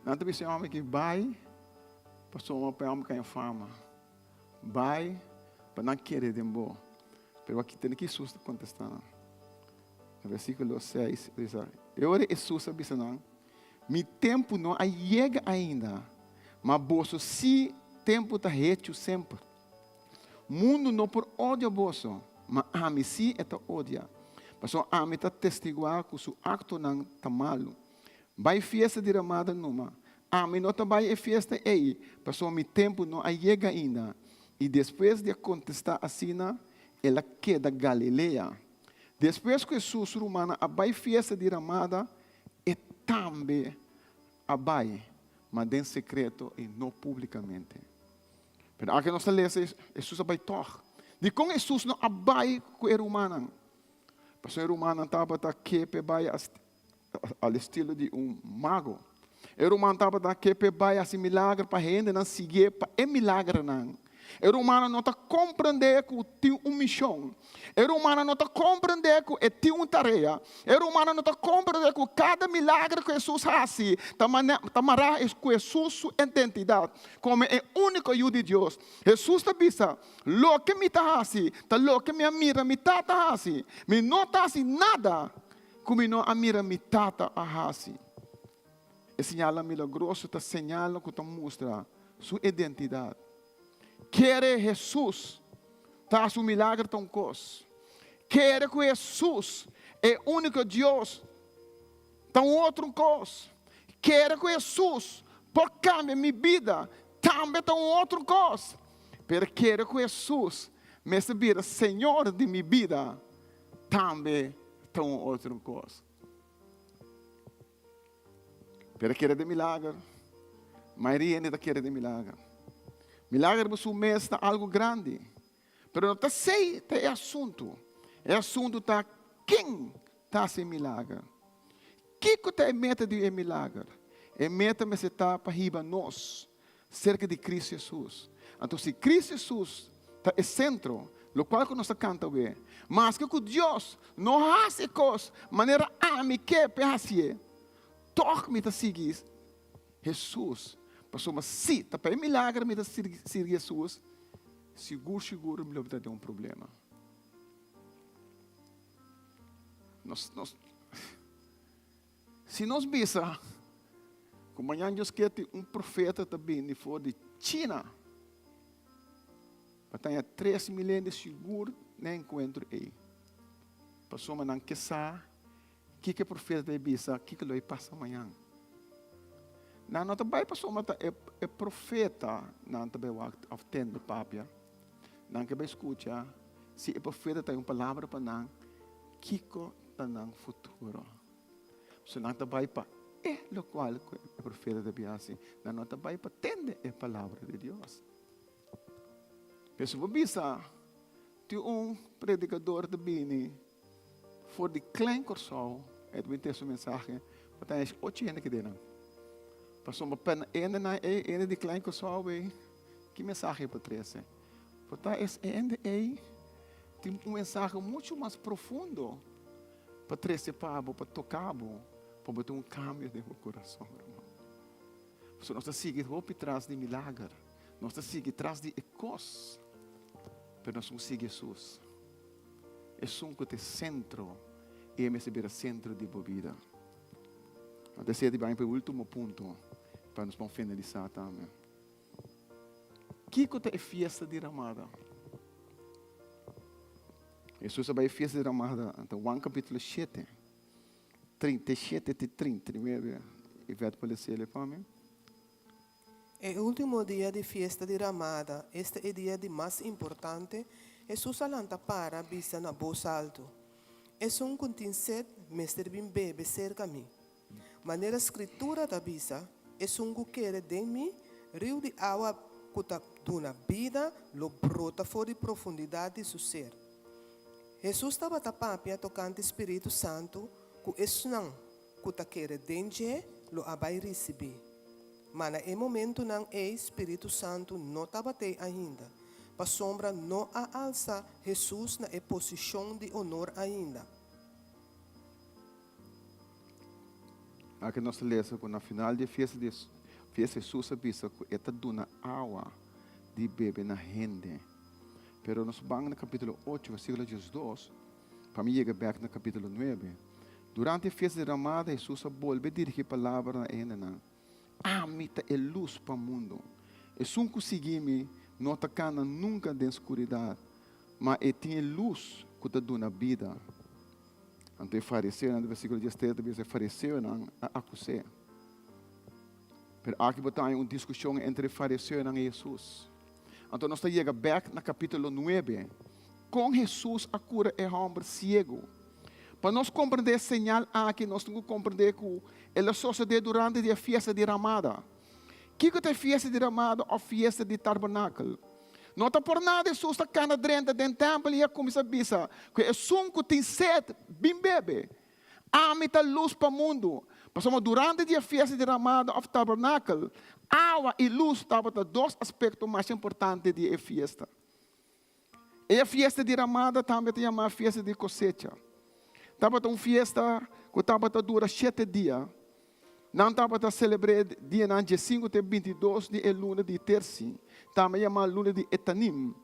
Não tem esse homem que vai, passou uma para homem que tem fama. Vai, para não querer de bom. Pero aqui tem que Jesus contestando. No versículo 6, diz: eu ore Jesus disse não, meu tempo não chega ainda, mas bolso se tempo está reto sempre. Mundo não por ódio bolso, mas a mim sim está ódia. Mas a mim está testiguar que o seu acto não está malo. Vai festa de Ramada numa, a mim não vai festa aí, mas meu tempo não chega ainda. E depois de contestar assim, ela queda Galileia. Depois que Jesus romana abai festa de Ramada, e também abai, mas em secreto e não publicamente. Mas aqui nós lemos, Jesus abai toch. De como Jesus não abai com o romano. Porque o romano estava aqui para ao estilo de mago. O romano estava aqui para assim milagre para gente não seguir para milagre não. O romano não está compreendendo que tem uma missão. O romano não está compreendendo que tem uma tarefa. O romano não está compreendendo que cada milagre que Jesus faz está marcado com Jesus sua identidade. Como é o único Deus de Deus. Jesus está dizendo, lo que me está fazendo, lo que me mira, me está fazendo. Me não está fazendo nada como não mira, me está fazendo. E sinal milagroso está señalando que está mostra sua identidade. Quer Jesus, tá um milagre tão coisa. Quer que Jesus é o único Deus, tão outro coisa. Quer que Jesus pode cambiar minha vida, também tem outra coisa. Pero quero que Jesus me seja Senhor de minha vida, também tem outra coisa. Pero quero de milagre. Maria ainda quer de milagre. Milagre para o mês é algo grande. Pero não está sei, é assunto. É assunto tá quem está sem milagre. Que é a meta de milagre? É meta me está para riba nós, cerca de Cristo Jesus. Então, se Cristo Jesus está no centro, o qual que nós cantamos bem, mas que Deus não faz coisas de maneira amiga para fazer, toch me está seguir Jesus. Passou uma cita para milagre me está seguir Jesus. Seguro, me vai ter problema. Se nós pensamos, como amanhã Deus quer ter profeta também, de fora de China, para ter 3 milênios seguro, nem encontro aí. Passou uma não quer que profeta vai pensar, o que vai passar amanhã. Não também passou uma é profeta, não também vai atender papia, não que vai escutar, se é profeta tem uma palavra para não, que está no futuro. Se não também para o qual é profeta de Biasi, não também para atender a palavra de Deus. Mas se você pensar, tem predicador de Bini, for de klein corso, é do texto mensagem, para ter 8 anos que deram. Passou uma pena, ainda de klein corso, que mensagem para trazer? Porque ainda tem mensagem muito mais profundo para trazer para tocar, para ter cambio de coração, irmão. Se nós seguimos atrás de milagre, nós seguimos atrás de ecos, mas nós não seguimos Jesus. É que é centro, e é o centro de a vida. Até ser de bem para o último ponto, para nós finalizar também. Que é a festa de Ramada? Jesus vai a festa de Ramada, então, Juan capítulo 7, 37 e 39, e vai aparecer para mim. É o último dia de festa de Ramada. Este é o dia de mais importante. Jesus alanta para vista na voz alto. É continha sede, mestre bim bebe cerca a mim. Maneira escritura da vista, é que quer de mim, rio de água que está dando vida, lo brota fora de profundidade de seu ser. Jesus estava tapando tocante Espírito Santo, que é não, que está quer dengue, lo abai receber. Mas no momento não é Espírito Santo não estava ainda. Para sombra não a alça Jesus na posição de honor ainda. Aqui nós lemos que no final da festa Jesus avisa que está dando água de bebê na gente. Pero nós vamos no capítulo 8, versículo 12, para mim chega back no capítulo 9. Durante a festa de Ramada, Jesus volve a dirigir a palavra na gente. Amita é luz para o mundo. É um que seguimos, não está nunca de escuridão, mas é tem luz que está dando vida. Então, fariseu, no versículo 17, fariseu não acusou. Mas aqui botar uma discussão entre fariseu e Jesus. Então, nós chegamos back no capítulo 9. Com Jesus, a cura é homem cego. Para nós compreender a señal aqui, nós temos que compreender que ela sucede durante a festa de Ramada. O que é a festa de Ramada ou a festa de Tabernáculo? Não está por nada, Jesus está cá dentro do templo e começa a pensar que é que tem sede, bem bebe. Amita luz para o mundo. Passamos durante a festa de Ramada ou Tabernáculo, água e luz estavam dois aspectos mais importantes da festa. E a festa de Ramada também tem uma festa de cosecha. Estava uma festa que estava dura 7 dias. Não estava a celebrar dia 5 e 22 de luna de terci. Também é uma luna de Etanim.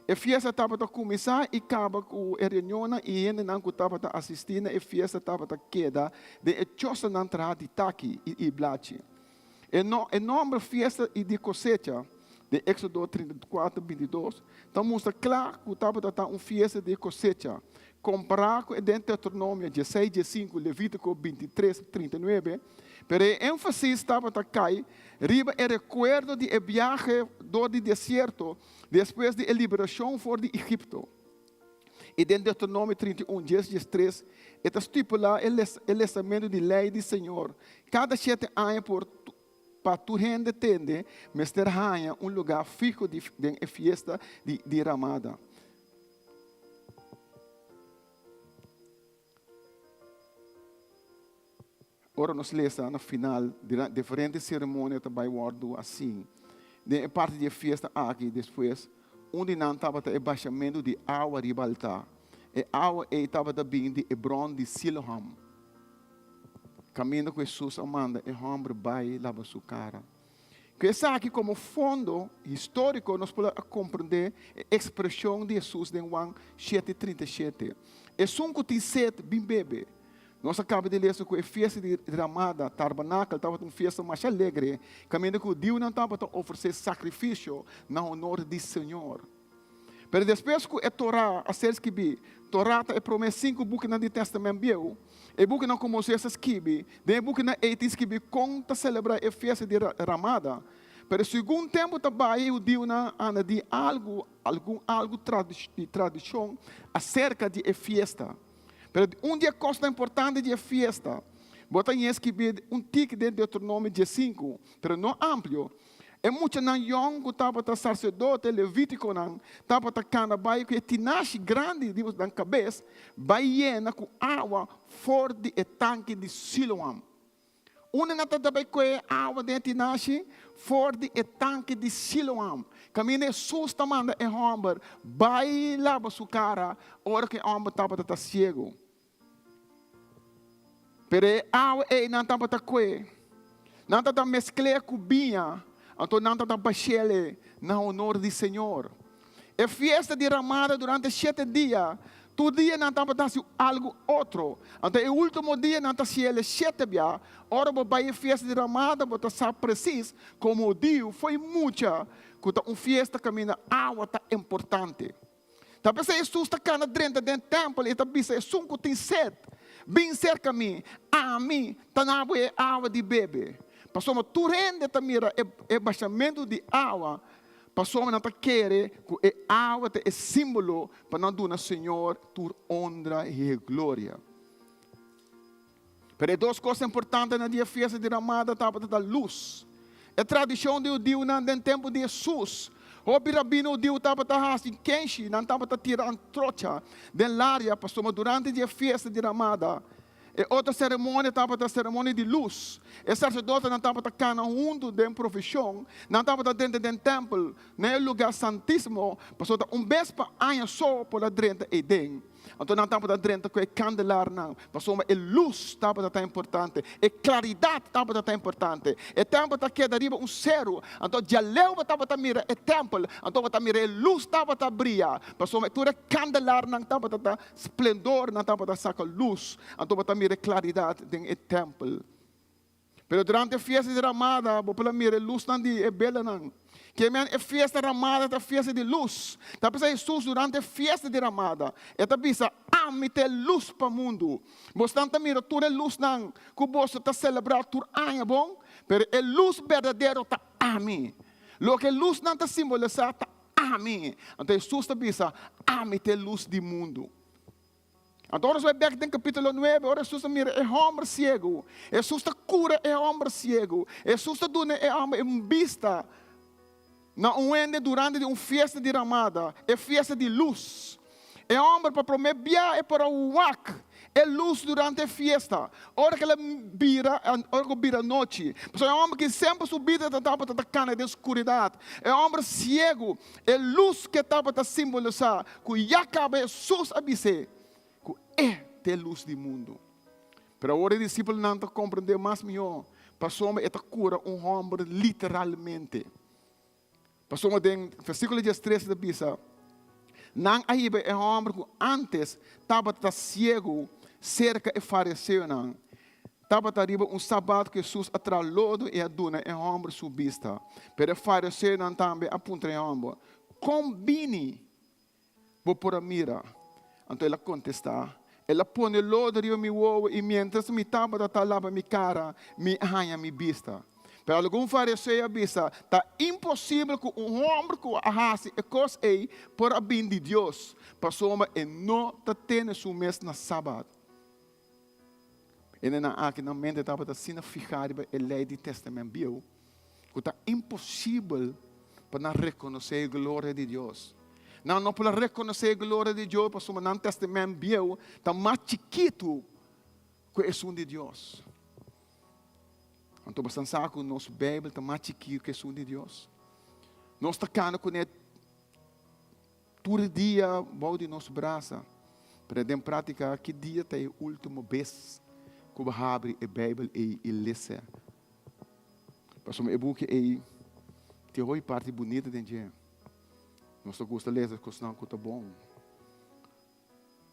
A festa estava a começar e acaba com a reunião e ainda não estava a assistir. A festa estava a queda de a choça não terá de taqui e blate. E nome festa e de cosecha de Éxodo 34, 22. Então mostra claro que estava a uma festa de cosecha. Comparar com Deuteronômio 16, 5, Levítico 23, 39, Pero el énfasis estaba acá, arriba el recuerdo del viaje door el desierto, después de la liberación por de Egipto. E dentro de Deuteronômio 31, 10, 3, está estipulado o lançamento de lei do Senhor. Cada 7 anos, para tu gente entender, mas ter lugar fijo de festa de Ramada. Ora, nós lemos no final, diferentes cerimônias também guardam assim. De parte da festa aqui, depois, onde não estava o baixamento de água ribalta. E água estava também de Hebron de Siloam. Caminho com Jesus amanda, e o homem vai lavar sua cara. Que essa aqui como fundo histórico, nós podemos compreender a expressão de Jesus em Juan 7:37. É 5:7 bem bebê. Nós acabamos de ler que a festa de Ramada, tabernáculo, estava uma festa mais alegre. Caminho que Deus não estava a oferecer sacrifício na honor do Senhor. Mas depois que a Torá, a ser escribir, Torá é promessa 5 bucos no Testamento Bíblico. E buco não começou a escrever. De buco não é escrever conta celebrar a festa de Ramada. Mas segundo tempo também o Deus anda de algo de tradição acerca de festa. Mas dia coisa importante de festa. Bota em escrever tique de Deuteronômio 15, mas não amplo. É muito não young que estava a sacerdote levítico não estava a canabai que tinache grande de na cabeça vai llena com água fora do tanque de Siloam. Uma não também com água de tinache fora do tanque de Siloam. Caminho Jesus tamanda é homem vai lavar sua cara hora que o homem estava a cego. Pero água não estava a coer, não estava a mesclar com vinha. Então não está baixele na honor do Senhor. A festa de Ramada durante 7 dias, todo dia não está fazendo algo outro. Então o último dia não está sendo 7 dias. Ora, vai a festa de Ramada, você sabe preciso como Deus foi muita, que uma festa caminha água tá importante. Talvez Jesus está cá dentro do templo e talvez é 5 tem 7. Bem cerca a mim, tá na água de bebê. Passou uma turende tamira é baixamento de água. Passou uma nata querer que a água é símbolo para não dar ao Senhor tua honra e glória. Mas duas coisas importantes na dia festa de Ramada estava da luz. A tradição de Deus no tempo de Jesus. O rabino Deus estava assim quente, não estava tirando trocha da área. Passou durante a dia festa de Ramada. E outra cerimônia estava a cerimônia de luz. O sacerdote não estava cada um da profissão, não estava dentro do templo, no lugar santíssimo, passou vez para ano só por dentro e dentro. Então não estava dentro com o candelar, não. Passou a luz estava tão importante, a claridade estava tão importante. O templo estava arriba zero. Então já leu estava a mirar o templo, então a mirar a luz estava a brilhar. Passou a tudo candelar não estava a esplendor, não estava a sacar luz. Então a mirar a claridade do templo. Pero durante a festa de Ramada, você mira a luz não é bela não. Que a festa de Ramada é a festa de luz. Talvez Jesus durante a festa de Ramada, ele pensa, ter luz para o mundo. Você não mira toda a luz não, que você está celebrando todo ano, bom? Mas a luz verdadeira está a mim. Lo que a luz não está simbolizando está a mim. Então Jesus está pensa, ter luz do mundo. Então, nós vamos ver no capítulo 9, ora Jesus mira, é homem cego. Jesus cura, é homem cego. Jesus dá é homem vista. Não é durante uma festa de Ramada, é festa de luz. É homem para prometer é para o WAC. É luz durante a festa. Hora que ela vira noite. É homem que sempre subida estava atacando da escuridade. É homem cego. É luz que estava a simbolizar que já acaba Jesus a dizer que é ter luz do mundo. Para o discípulo não compreender mais melhor. Passou a cura homem literalmente. Passou no versículo 13 da Bíblia. Não aí é homem que antes estava cego cerca de fariseu não. Estava arriba sábado que Jesus atralou e a duna é homem subista. Pero o fariseu não também aponta é homem. Combine por a mira. Então ela contesta, Ela põe lodo mi uovo e mientras mi tapa da talaba mi cara, mi arranha mi vista. Pero algum fariseu avisa, está impossível que homem que arrase e coisa aí por a bem de Deus, passou e não está tendo seu mês na sábado. E aqui na mente estava assim ficar a lei do testamento viu, que está impossível para reconhecer a glória de Deus. Não para reconhecer a glória de Deus, porque no testamento viu, está mais chiquito que é de Deus. Então, bastante saco, nosso Bíblia está mais chiquito que é de Deus. Nós estamos com ele todo dia, bom de nosso braço, para em prática, que dia é a última vez que eu abro a Bíblia e leio. Mas eu vou que tem uma parte bonita de dia. Nós gostamos de ler, gostamos de bom.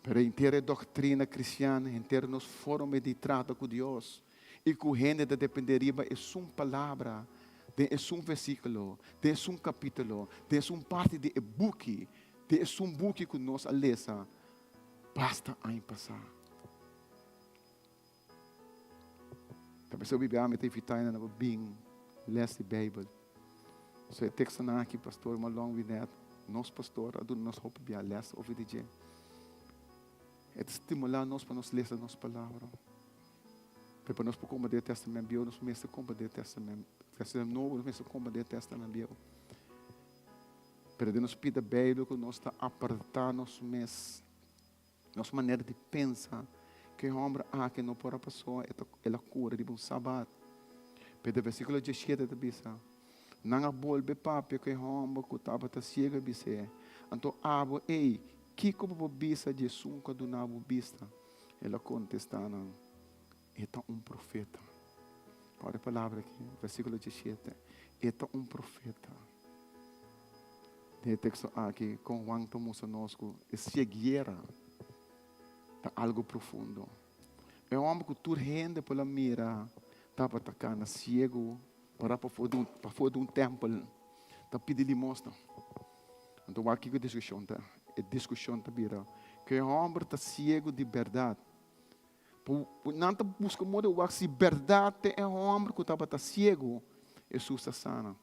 Para a inteira doutrina cristiana, inteira nos forma de tratar com Deus. E que o gente dependeria de uma palavra, de um versículo, de um capítulo, de uma parte de um book, de um book que nós lemos, basta a passar. Talvez eu viva me evitar na bem ler a Bíblia. So texto na aqui pastor Malong Vinet, nós pastor, adu nós hope bia ler over the day. É estimular nós para nós ler a nossa palavra. Para nós combater o testamento bio, nós começamos a combater o testamento novo, nós começamos a combater o testamento bio. Para nós pedir a Bíblia que nós está apartar nosso mês, nossa maneira de pensar, que o homem que não pode pessoa, ela cura de um sábado. Para o versículo 17 da Bíblia, não há bolbe papo que o homem que estava cego a Bíblia. Então, abo que como Bíblia de sunca do nabo Bíblia, ela contestando. É profeta. Olha a palavra aqui, versículo 17. É profeta. Tem texto aqui, com Juan tomou conosco, é cegueira. Está algo profundo. É um homem que tu rende pela mira, estava atacando cego, para fora de um templo, está pedindo limosna. Então, aqui que a discussão está vira, que o homem está cego de verdade. Não busca modo se verdade é um homem que estava cego, Jesus está sana.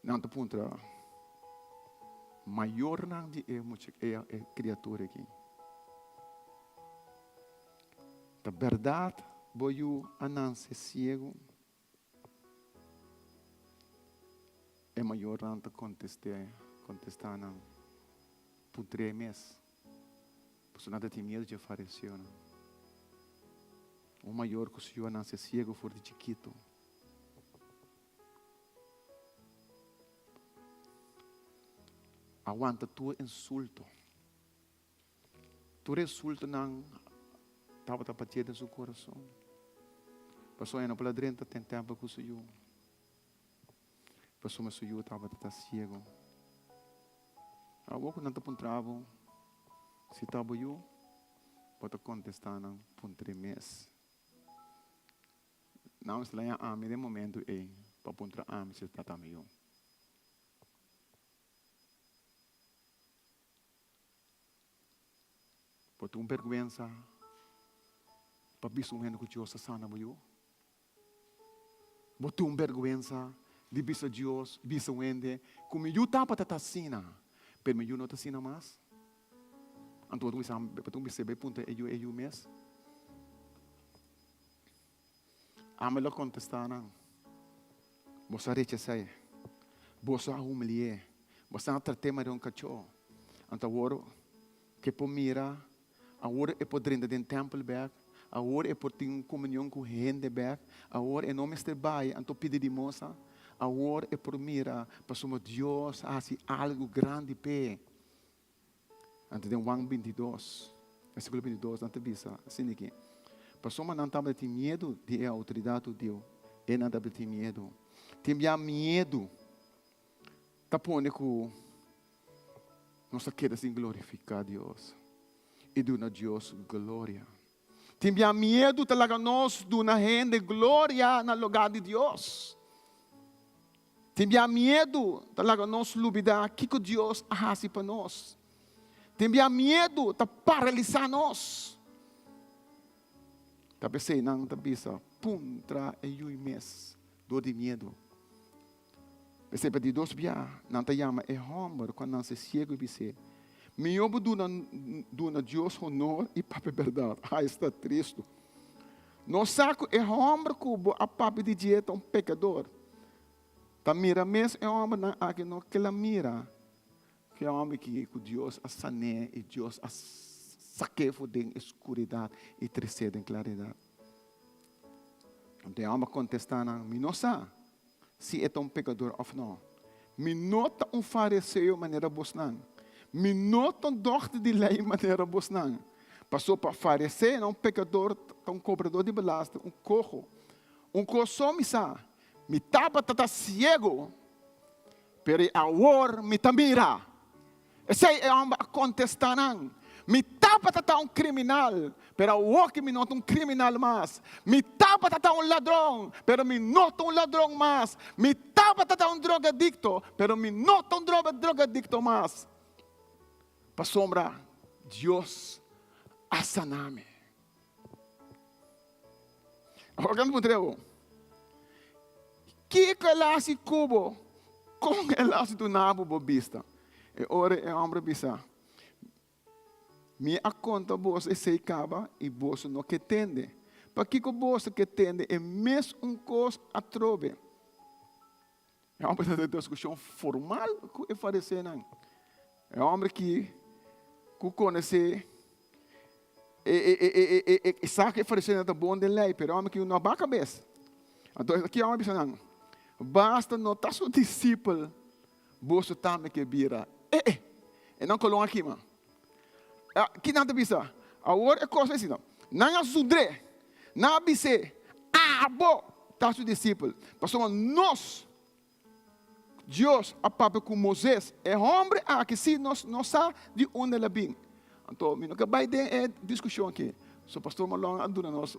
Não te ponto maior não de é criatura aqui. A verdade, boiu ananse cego. É maior não te contestar não. Por 3 meses. Porque nada tem medo de aparecer. O maior que o Senhor nasce cego for de chiquito. Aguanta tu insulto. Tu insulto não estava a partir do seu coração. Passou aí na paladrenta tem tempo com o Senhor. Passou mas o Senhor estava cego. Agora não te pontrava. Se estava eu, pode contestar não por 3 meses. Não se lembra a mim de momento para pontra a mim se está também eu. Porque uma vergonha para ver um reno que Deus sana eu. Porque uma vergonha de ver Deus, ver um reno como eu estava para sina, mas eu não sina mais. Então tu percebe ponto é eu mesmo. A melhor contestar não. Você rechazar, você humilhar, você não tratar mais de um cachorro. Então agora que por mira agora é por dentro de um templo back, agora é por ter comunhão com gente back, agora é não me trabalho, então pedir de moça, agora é por mira, para somos Deus, assim algo grande pé. Então tem Juan 22, versículo 22, não te visa, assim aqui. Para somos não estamos ter medo de autoridade de Deus, é não estamos ter medo. Tem medo, tá pondo que nós queremos assim glorificar Deus. E do na Deus glória. Tinha medo talaga nós do na gente glória na lugar de Deus. Tinha medo, talaga nós lubida, que Deus ahasi para nós. Tinha medo, tá paralisar nós. Tá pensei, não, tá bisa, puntra e yui mes, do de medo. Pensei para Deus bia, não tá chama é homem quando não se cego e bise. Me obo duna Deus honor e papai verdade. Ah, está triste. No saco é homem cubo a papai de dieta um pecador. Tá mira mes é homem aqui no que la mira. Que é homem que Deus a sané e Deus a saquefo de escuridade e tristeza em claridade. Então, homem contestando, me não sabe se é um pecador ou não. Me nota um fariseu maneira bosnan. Me nota um doctor de lei maneira bosnan. Passou para fariseu, um pecador, um cobrador de belasting, um cojo. Um cojo me sabe. Me tapa tata ciego. Pero agora me tamira. Esse é um contestando. Me tapa tata um criminal, pero o que me nota um criminal mais. Me tapa tata um ladrão, pero me nota um ladrão mais. Me tapa tata um drogadicto, pero me nota um drogadicto mais. Para sombra, Deus a saname. Agora me pergunto, que classe cubo com classe do nabo bobista? E ora é homem bisa. Me a conta você se acaba e você não que tende. Para que você que tende é mesmo coisa a trove. É uma discussão formal que é fazer não. É homem que conhece sabe que fazer não bom de lei, pero é homem que não bate a cabeça. Então aqui é homem não. Basta notar seu discípulo, você também que vira. E não coloca aqui, mano. Que nada bisa. Agora é coisa assim, não. Não é sudre. Não é bise. Bo. Tá seu discípulo. Pastor, nós, Deus, a papai com Moisés, é homem que se nós não sabe de onde ele vem. Então, me nunca vai ter discussão aqui. So, pastor Malong, aduna nós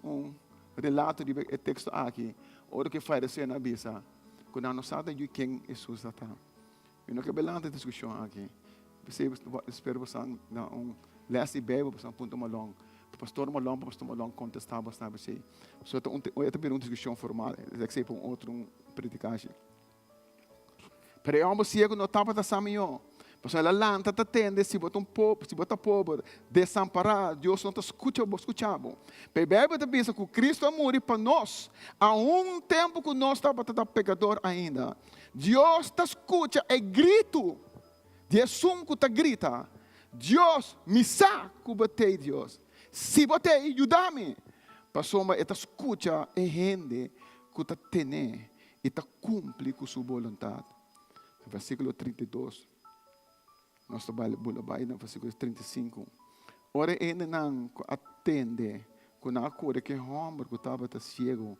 relato de texto aqui. Ora que faz assim na bisa. Quando nós sabemos de quem Jesus está. Me nunca vai ter discussão aqui. Espero você não lesse bem, você ponto malong. O pastor malong contestar bastante você. Só eu também uma discussão formal, é que sei para outro predicagem. Pero eu amo cego não estava da saminho. Porque ela lanta tá tende se botar pobre, desamparado, Deus não te escuchava. Pero Bíblia te pensa que Cristo morreu para nós, há tempo que nós estávamos pecador ainda. Deus te escuta e grito. Jesus que te grita, Deus me sabe que botei Deus. Se botei, ajuda-me. Passou uma eta escuta e rende que te tem e te cumpre com sua vontade. Versículo 32. Nós trabalhamos no versículo 35. Ora ainda não atende quando a cura que homem que estava cego,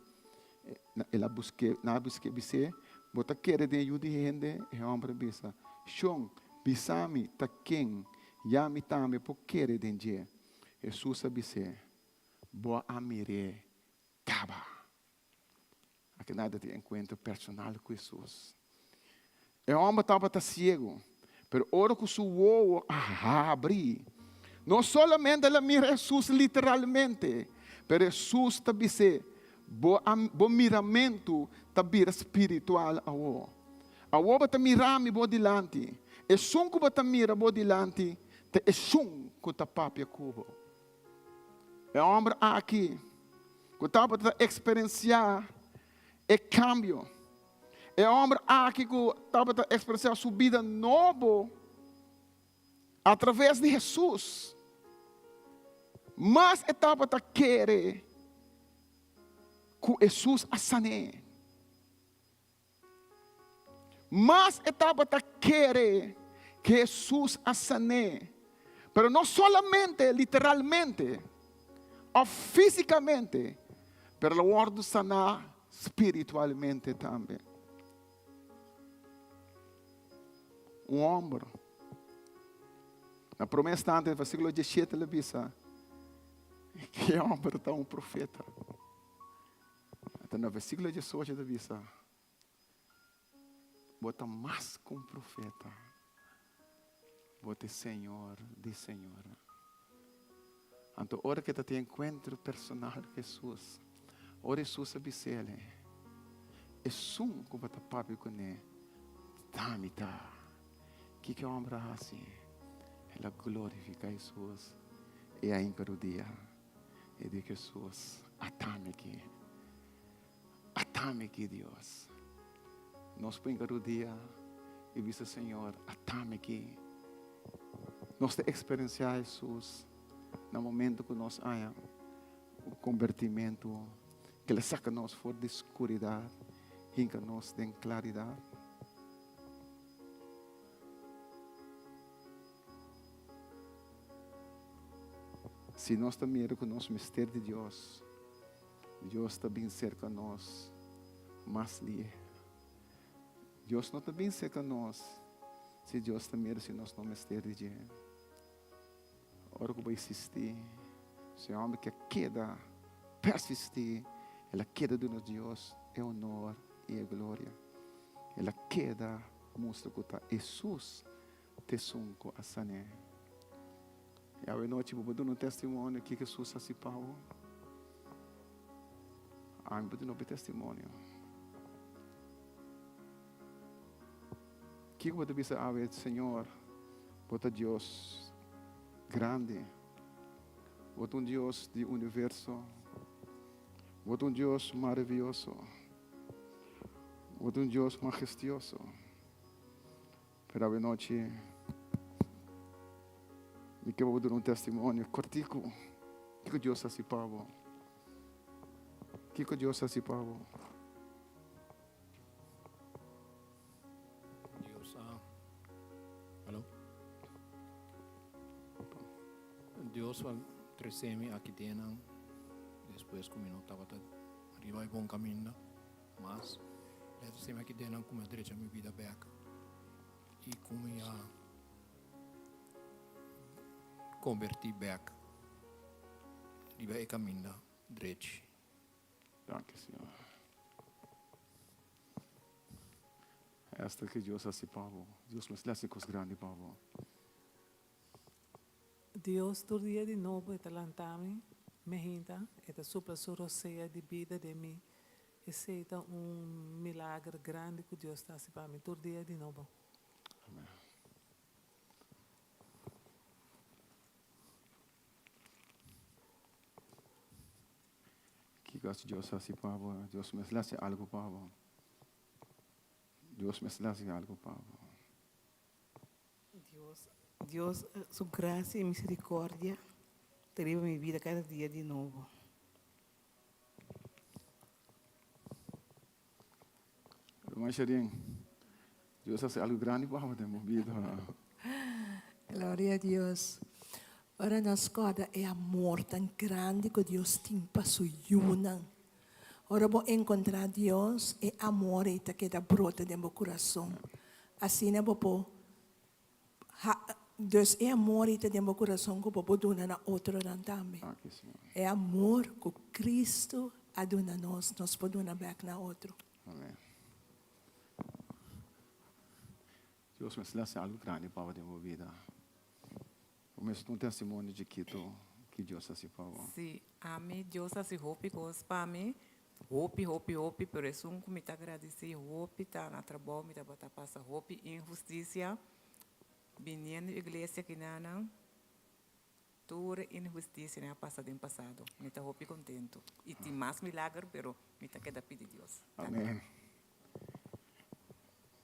ela busque você, bota querer de ajuda rende e homem bisa. Chong bisami ta quem já me tame por querer dengue. Jesus abise, boa amire, caba. Aqui nada de encontro personal com Jesus. E o homem estava cego, pero ora que seu olho abre. Não somente ela mira Jesus literalmente, pero Jesus abise, boa miramento tabira espiritual ao. A obra ta mirami bo dilante. E sun ko bata mira bo dilante, te e sun ko ta papia kubo. É homem aqui, que estava a experienciar e cambio. É homem aqui que estava a experienciar sua vida nova através de Jesus. Mas estava a querer que Jesus a sané. Mas estava a querer que Jesus a sané. Pero não solamente literalmente ou fisicamente, pero o word sanar espiritualmente também. Homem, na promessa antes, versículo 17, ele diz que é homem está um profeta. Até no versículo 18 ele diz: bota mais como profeta. Bota Senhor de Senhor. Então, hora que tu te encontro personal com Jesus, ora Jesus sabe se ele é sum como bota papi com ele, tá. Que o homem assim, ela glorifica Jesus e ainda o dia e de Jesus atame aqui Deus. Nós põe o dia e visa Senhor atame aqui. Nós te experienciar Jesus no momento que nós há o convertimento, que Ele saca nós fora da escuridão, e que nós tem claridade. Se nós também reconhecemos o mistério de Deus, Deus também cerca nós, mais livre. Deus não também cerca nós, se Deus também se nós não mistério de Ele. Ora que vai existir, se o homem que queda, persistir, ela queda de Deus, é honor e é glória. Ela queda, mostra que Jesus te sunco a sané. E a noite vou dar um testemunho que Jesus se pagou. Vou dar um testemunho. Que eu vou dizer a ver, Senhor, bota Deus grande, bota Deus do universo, bota Deus maravilhoso, bota Deus majestuoso. Pero a noite e que eu vou dar um testemunho cortico. Que Deus se pagou. Que Deus se pagou. Deus vai trazer-me aqui dentro. Depois como eu estava arriba em bom caminho, mas ele trazer-me aqui dentro como eu direito a minha vida back e como eu converti back arriba em caminho direito. Danke, Senhor. Esta que Deus se pagou. Deus me lesse coisas grandes, Pablo. Deus, todo dia de novo, está lantando me hinta, está supra sua roceia de vida de mim. Esse é milagre grande que Deus está se para mim, todo dia de novo. Amém. Que gosto de Deus se Pablo. Deus me lesse algo, Pablo. Deus me lesse algo, Pablo. Deus, sua graça e misericórdia, terrível minha vida cada dia de novo. Irmã Xerim, Deus faz algo grande para a minha vida. Glória a Deus. Ora, nós cada é amor tão grande que Deus tem para sua yuna. Ora, vou encontrar Deus e amor e que da brota do meu coração. Assim, eu vou Deus é amor e tem meu coração que vou donar na outra também. É amor que Cristo a dona nós podemos donar back na outro. Amém. Deus me lesse algo grande para a minha vida. Começo um testemunho de que Deus se pagou. Sim, amém. Deus se hope coisa para mim. Hope, por isso que me agradecer. Hope tá na trabalho, me tá passa hope injustiça. Vindo igreja que não, toda injustiça né passado em passado. Me tá hope contento. E tem mais milagre, pero me tá queda pedir Deus. Amém.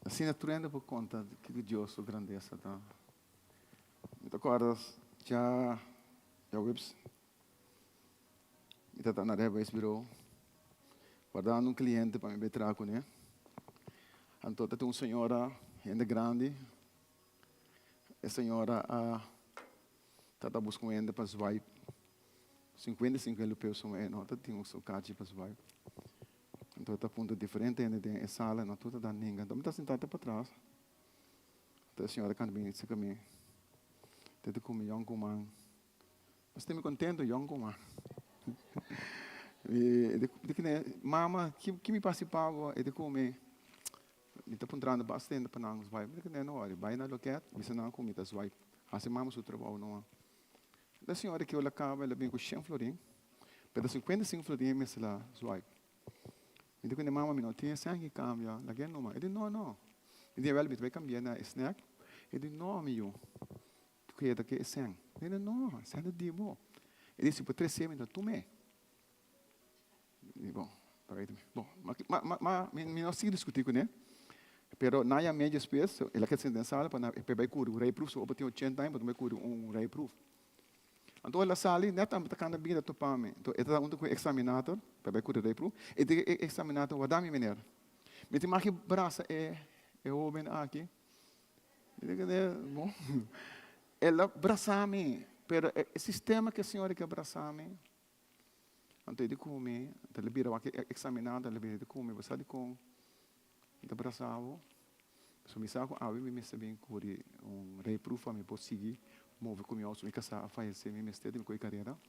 Assim é tudo por conta de que Deus é grandeza, tá? Me acordas já webs. Me tá na revés virou. Guardando um cliente para me betrar com ele. Então tem uma senhora ainda grande. A senhora está buscando ainda para swipe. 55 pesos mais não tem um socate para swipe. Então está ponto diferente ainda tem sala não tudo dá ninguém. Então está sentado para trás. Então a senhora can bem isso comigo. Tete comigo young woman. Mas tem me contento young woman. E de que mama que me participa algo e de comer. Mita puntrando bastante para nang swipe. Mita que não, olha, vai na loquete, bisa nang com mita swipe. Assim mamos o trabalho não. Da senhora que eu acaba, ela vem com 100 florim. Peda 55 florim, mas ela swipe. Mita que mama não tinha sangue cambia, lá que não. Ele não. Ele vai vai cambiar na snack. Ele não meu. Tu que é daqui sangue. Ele não, sangue de bom. Ele disse por 3 semanas tu me. Bom, bom, mas não se discutir com ele. Pero na média depois, ele quer sentenciar para vai curar o rei proof, só para ter 80 anos, para curar rei proof. Então ela sali, neta está cana bem da topame. Então está com examinator, para curar o rei proof. E de examinator vai dar me maneira. Me tem mais que braça é o homem aqui. Bom, ela braça-me, pero o sistema que a senhora quer braçar-me. Então ele come, ele vira examinado, ele vira come, você sabe com então braçava. So me saco a me bem curi rei proof me posso seguir, mover com meu, so me casa faz me estede me coi carreira.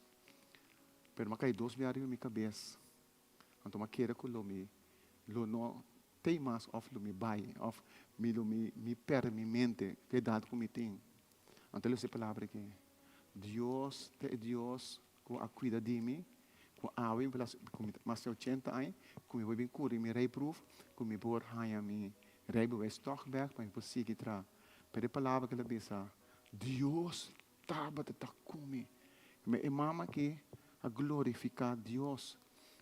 Pero macai 2 diário me cabeça. Então ma queira com lo no tem mais of lo me bai, of me per mi mente, que dado com me tem. Então ele se palavra que Deus com a cuida de mim. Awi mas 80 anos, como eu bem curi me rei proof, como me bor haia me rei bo stockberg para me conseguir tra. Pela palavra que ele disse, Deus estava tá comigo. Me mama que a glorificar Deus.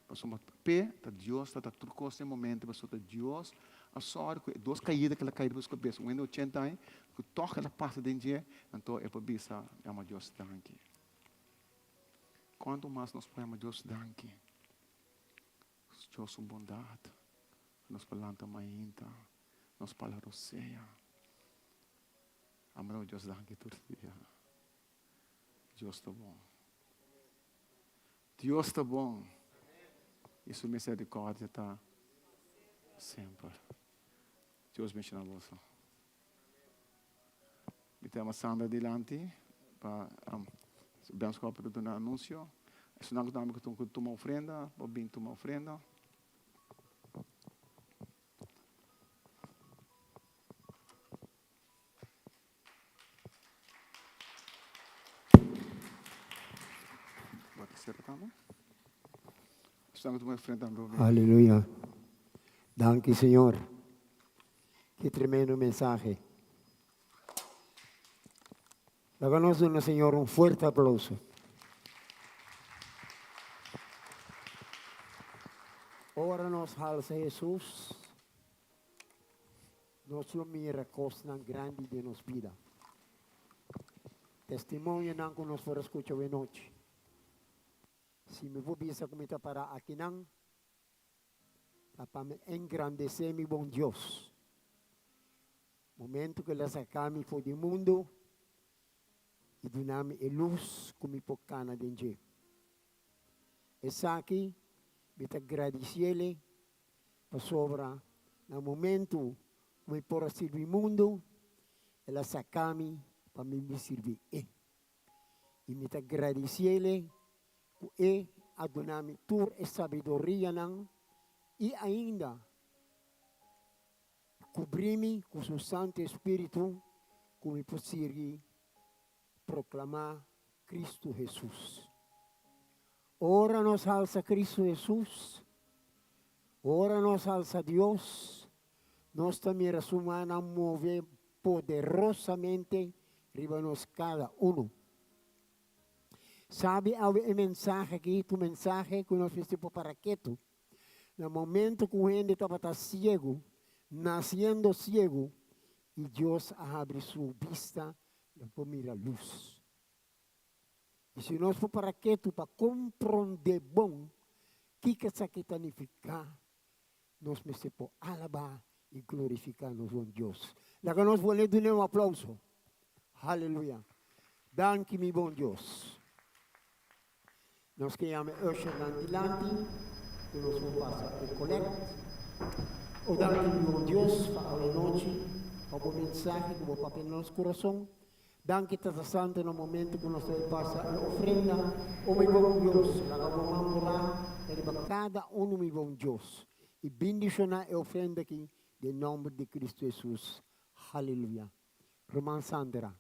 Passou uma pé, tá Deus está turco esse momento, passou tá Deus a sorte, 2 caídas que ela caiu dos cabeças, um 80 anos, que toca ela passa dentro de, então é para bisa é uma Deus danke. Quanto mais nós podemos Deus danke, Deus sua bondade, nós planta mainta, nós fala roceia. Amaro Deus danke todo dia. Deus está bom. Deus está bom. E sua misericórdia está sempre. Deus bendiga a você. Me temos Sandra adiante para Bem só para dar anúncio. Se não gostamos que tu uma ofrenda, ou bem tu uma ofrenda. Pode ser também. Se não tu uma ofrenda, Aleluia. Danke, Senhor. Que tremendo mensaje. Háganos, Señor, un fuerte aplauso. Ahora nos alza Jesús. Nos lo mira cosa grande de nos vida. Testimonio nan que nos for escuchar de noche. Si me voy a cometer para aquí nan, para engrandecer mi buen Dios. Momento que la sacamos fue del mundo. E dunami e luz como ipocana dentro. Essa aqui, me te agradecele para sobra no momento como por servir o mundo, ela sacami para me servir. E me te agradecele e a dunami tur e sabedoria nan e ainda cobrir-me com o Santo Espírito como por servir proclamar Cristo Jesus. Ora nos alza Cristo Jesus. Ora nos alza Deus. Nós também resumana mover poderosamente riba nos cada um. Sabe a mensagem aqui, tu mensagem que nós fizemos para quieto. No momento que o gente estava cego, nascendo cego, e Deus abre sua vista para mirar a luz. E se nós for para quieto, para compreender bom, que isso aqui significa, nós me sepamos alabar e glorificar nos bom Deus. Daí nós vamos dar um aplauso. Aleluia. Danke, meu bom Deus. Nós queremos usher adiante, que nós vamos passar o colete. O danke, meu bom Deus, para a noite, para o mensagem que vou papel no nosso coração. Danke Tata Santo no momento que nós passa a ofrenda, o meu bom Deus, la vamos orar, cada um meu bom Deus. E bendicionar a ofrenda aqui, De nombre de Cristo Jesús. Aleluya. Román Sandra.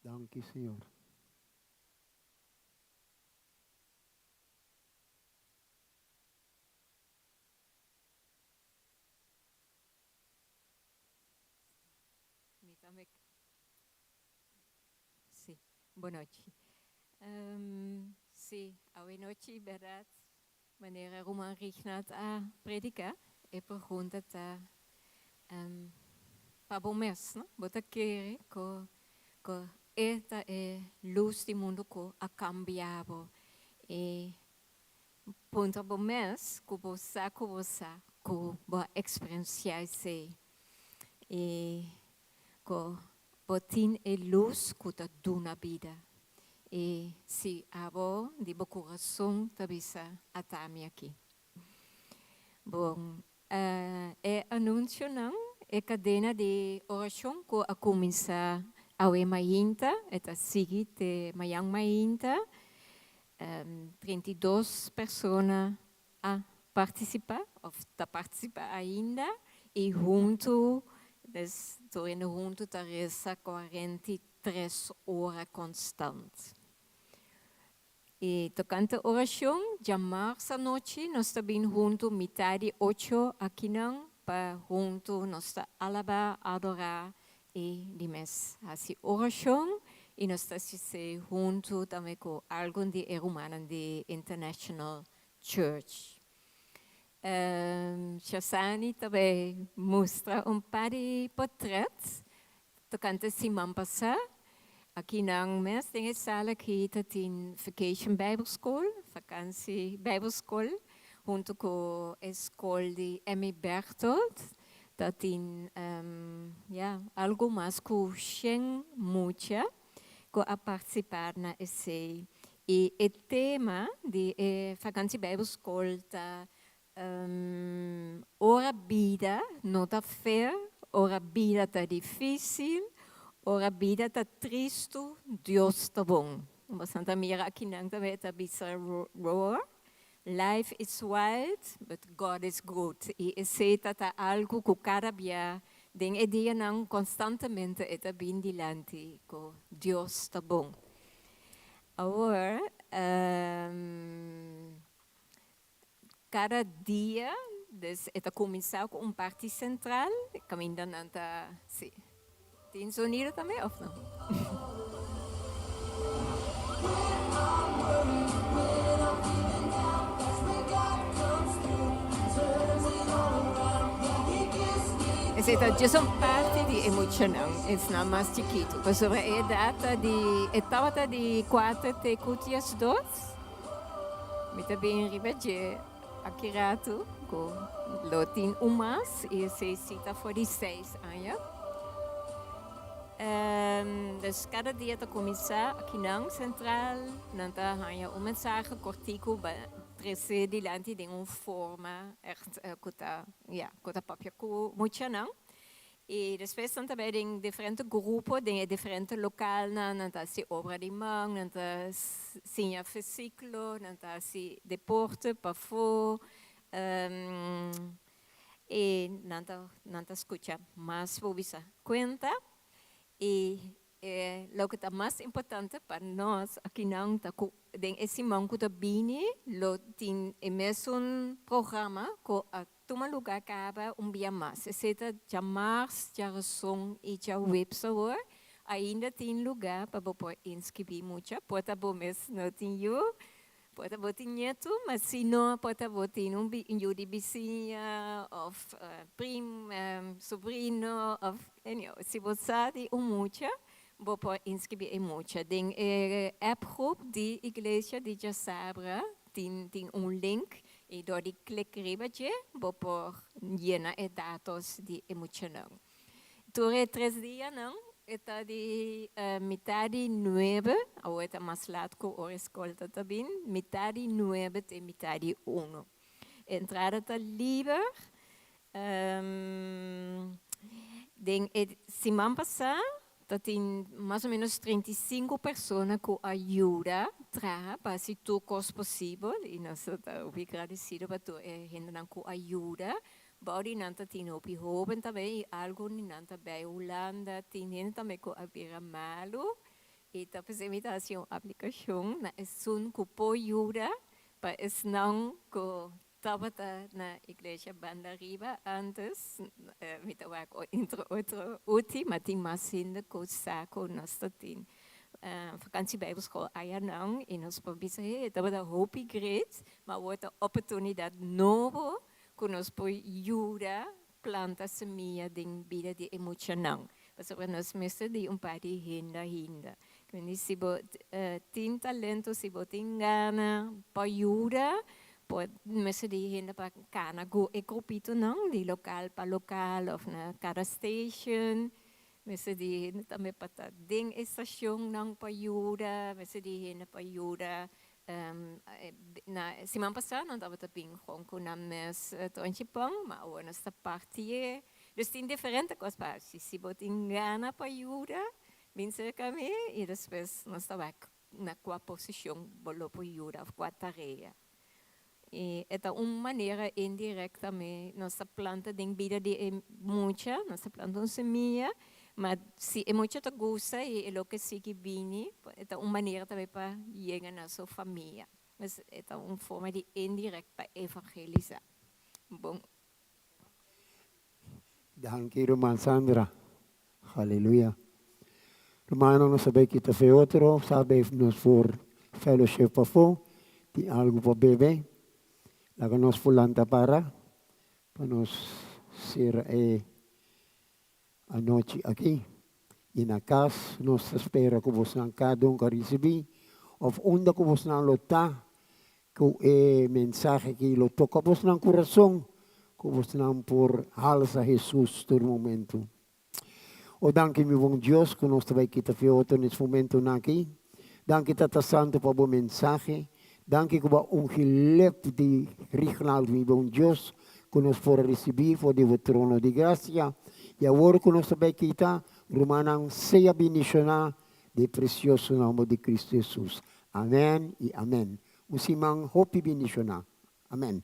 Dank je, Señor. Sí, boa noite. Sim, boa noite, verdade. Wanneer Roman Rignat a predica, e pergunta a para bom mês, não? Bota querer que esta é luz do mundo que a cambiado e ponto bom mês que você vai experienciar se e que botin é luz que te dá na vida. E se abo de meu coração tabisa atami aqui. Bom, é anúncio não, é cadena de oração que a começar a mainta, é seguir de mayang mainta, 32 pessoas a participar, ou a participar ainda, e junto, junto taresa 43 horas constante. E tocante a oração, já março noite, nós estamos juntos, metade 8 aqui não, para juntos nós alabar, adorar e de mês. Assim, oração, e nós estamos juntos também com alguns de irmãos de International Church. Shasani também mostra par de portretos, tocante a semana passada. Aqui nang mes tem sala aqui tem Vacation Bible School, vakantie Bible School, junto com a escola de Emmy Bertold, dat tem algo mais que Shen Mucha, que a participar na esse. E o tema de vakantie Bible School tá ora vida não tá fair, ora vida tá difícil. Ora vida está triste, Deus está bom. Bastante mira aqui não também está roar. Life is wild, but God is good. E esse está algo que cada dia tem ideia não constantemente está bem dilante, que Deus está bom. Agora, cada dia está começar com parte central, caminhando anta, sim. Tem sonido também, ou não? Essa é só parte de emoção, é nada mais chiquito. Mas sobre a data de etapa de 4 até 2, me também ribeje aqui rato com lotin umas e se cita for de 6 anos. Dus cada dia está começar aqui na central, não está hanya mensagem cortico, trazer dilante de uma forma echt kota papia ku muito não. E depois também tem diferentes grupos, tem diferentes locais, não está se obra de mão, não está sinha versículo, não está se deporte para fora. E não está escuta, mas vou bisa conta. E o que é mais importante para nós aqui não está tem esse manco da bini lo tem mesmo programa que a toma lugar acaba dia mais esse já março já razão e já website ainda tem lugar para poder inscrever muito pode bom mês não tem eu pode botar neto mas se não pode botar um de vizinha ou primo sobrinho ou se você tem muito vou inscrever em muito tem app group de igreja de Jasabra tem link e door die klik ribbetje vou llenar dados de emocional durante 3 dias não está de metade 9, ou está mais lado que a escola também, metade 9 e metade 1. Entrada está livre. Semana passada, tem mais ou menos 35 pessoas que ajudam para se tudo fosse possível. E nós estamos agradecidos por toda a gente que ajuda. Body nanta tem o Pihoben também, e algo nanta bem Holanda, tem gente também que abrir malo. E tá fazendo imitação aplicação na sun que ajuda para não que estava na igreja Banda Riba antes, me estava entre outro último, tem mais ainda que o saco nós tem vakantie Bijbelschool Ayanang e nós podemos estava da hope great, mas outra oportunidade nova que nós podemos ajudar planta semilla de vida de emocional. Mas nós mesmo de par de hinda. Quindi se você tem talento, se você tem gana, para ajudar, pode mesmo de hinda para cana go e grupito não, de local para local, ou na cada station. Mesmo de hinda também para ding estação não para ajudar, mesmo de hinda para ajudar. Na semana passada não estava também com na mes tontjepang, mas agora nesta parte dus tem diferente coisas. Se você tem gana para ajudar, vem cerca me e depois nós estava na qual posição bolo para ajudar, qual tarefa. E é uma maneira indireta também nossa planta tem vida de muita, nossa planta uma semente. Mas se é muito te gosta e é o que se bem, é uma maneira também para chegar na sua família. Mas é uma forma de indireta para evangelizar. Bom. Dank u, irmã Sandra. Aleluia. Romano, nós sabemos que está outro, sabemos for fellowship para fo, tem algo para beber. Laga nós fulanta para nós ser a noite aqui. E na casa, nós espera que você não cada um receber, ou onde que você não lutar, que o mensagem que lo toca você no coração, que você não por halsa Jesus todo momento. O danke meu bom Deus, que nós também que está feito nesse momento aqui. Danke Tata Santo para o mensagem. Danke que o gelept de regional meu bom Deus, que nós for receber for o trono de graça. E agora que nós também que está, Romanang seja bendicionado de precioso nome de Cristo Jesus. Amém e amém. Usimang hopi bendicionado. Amém.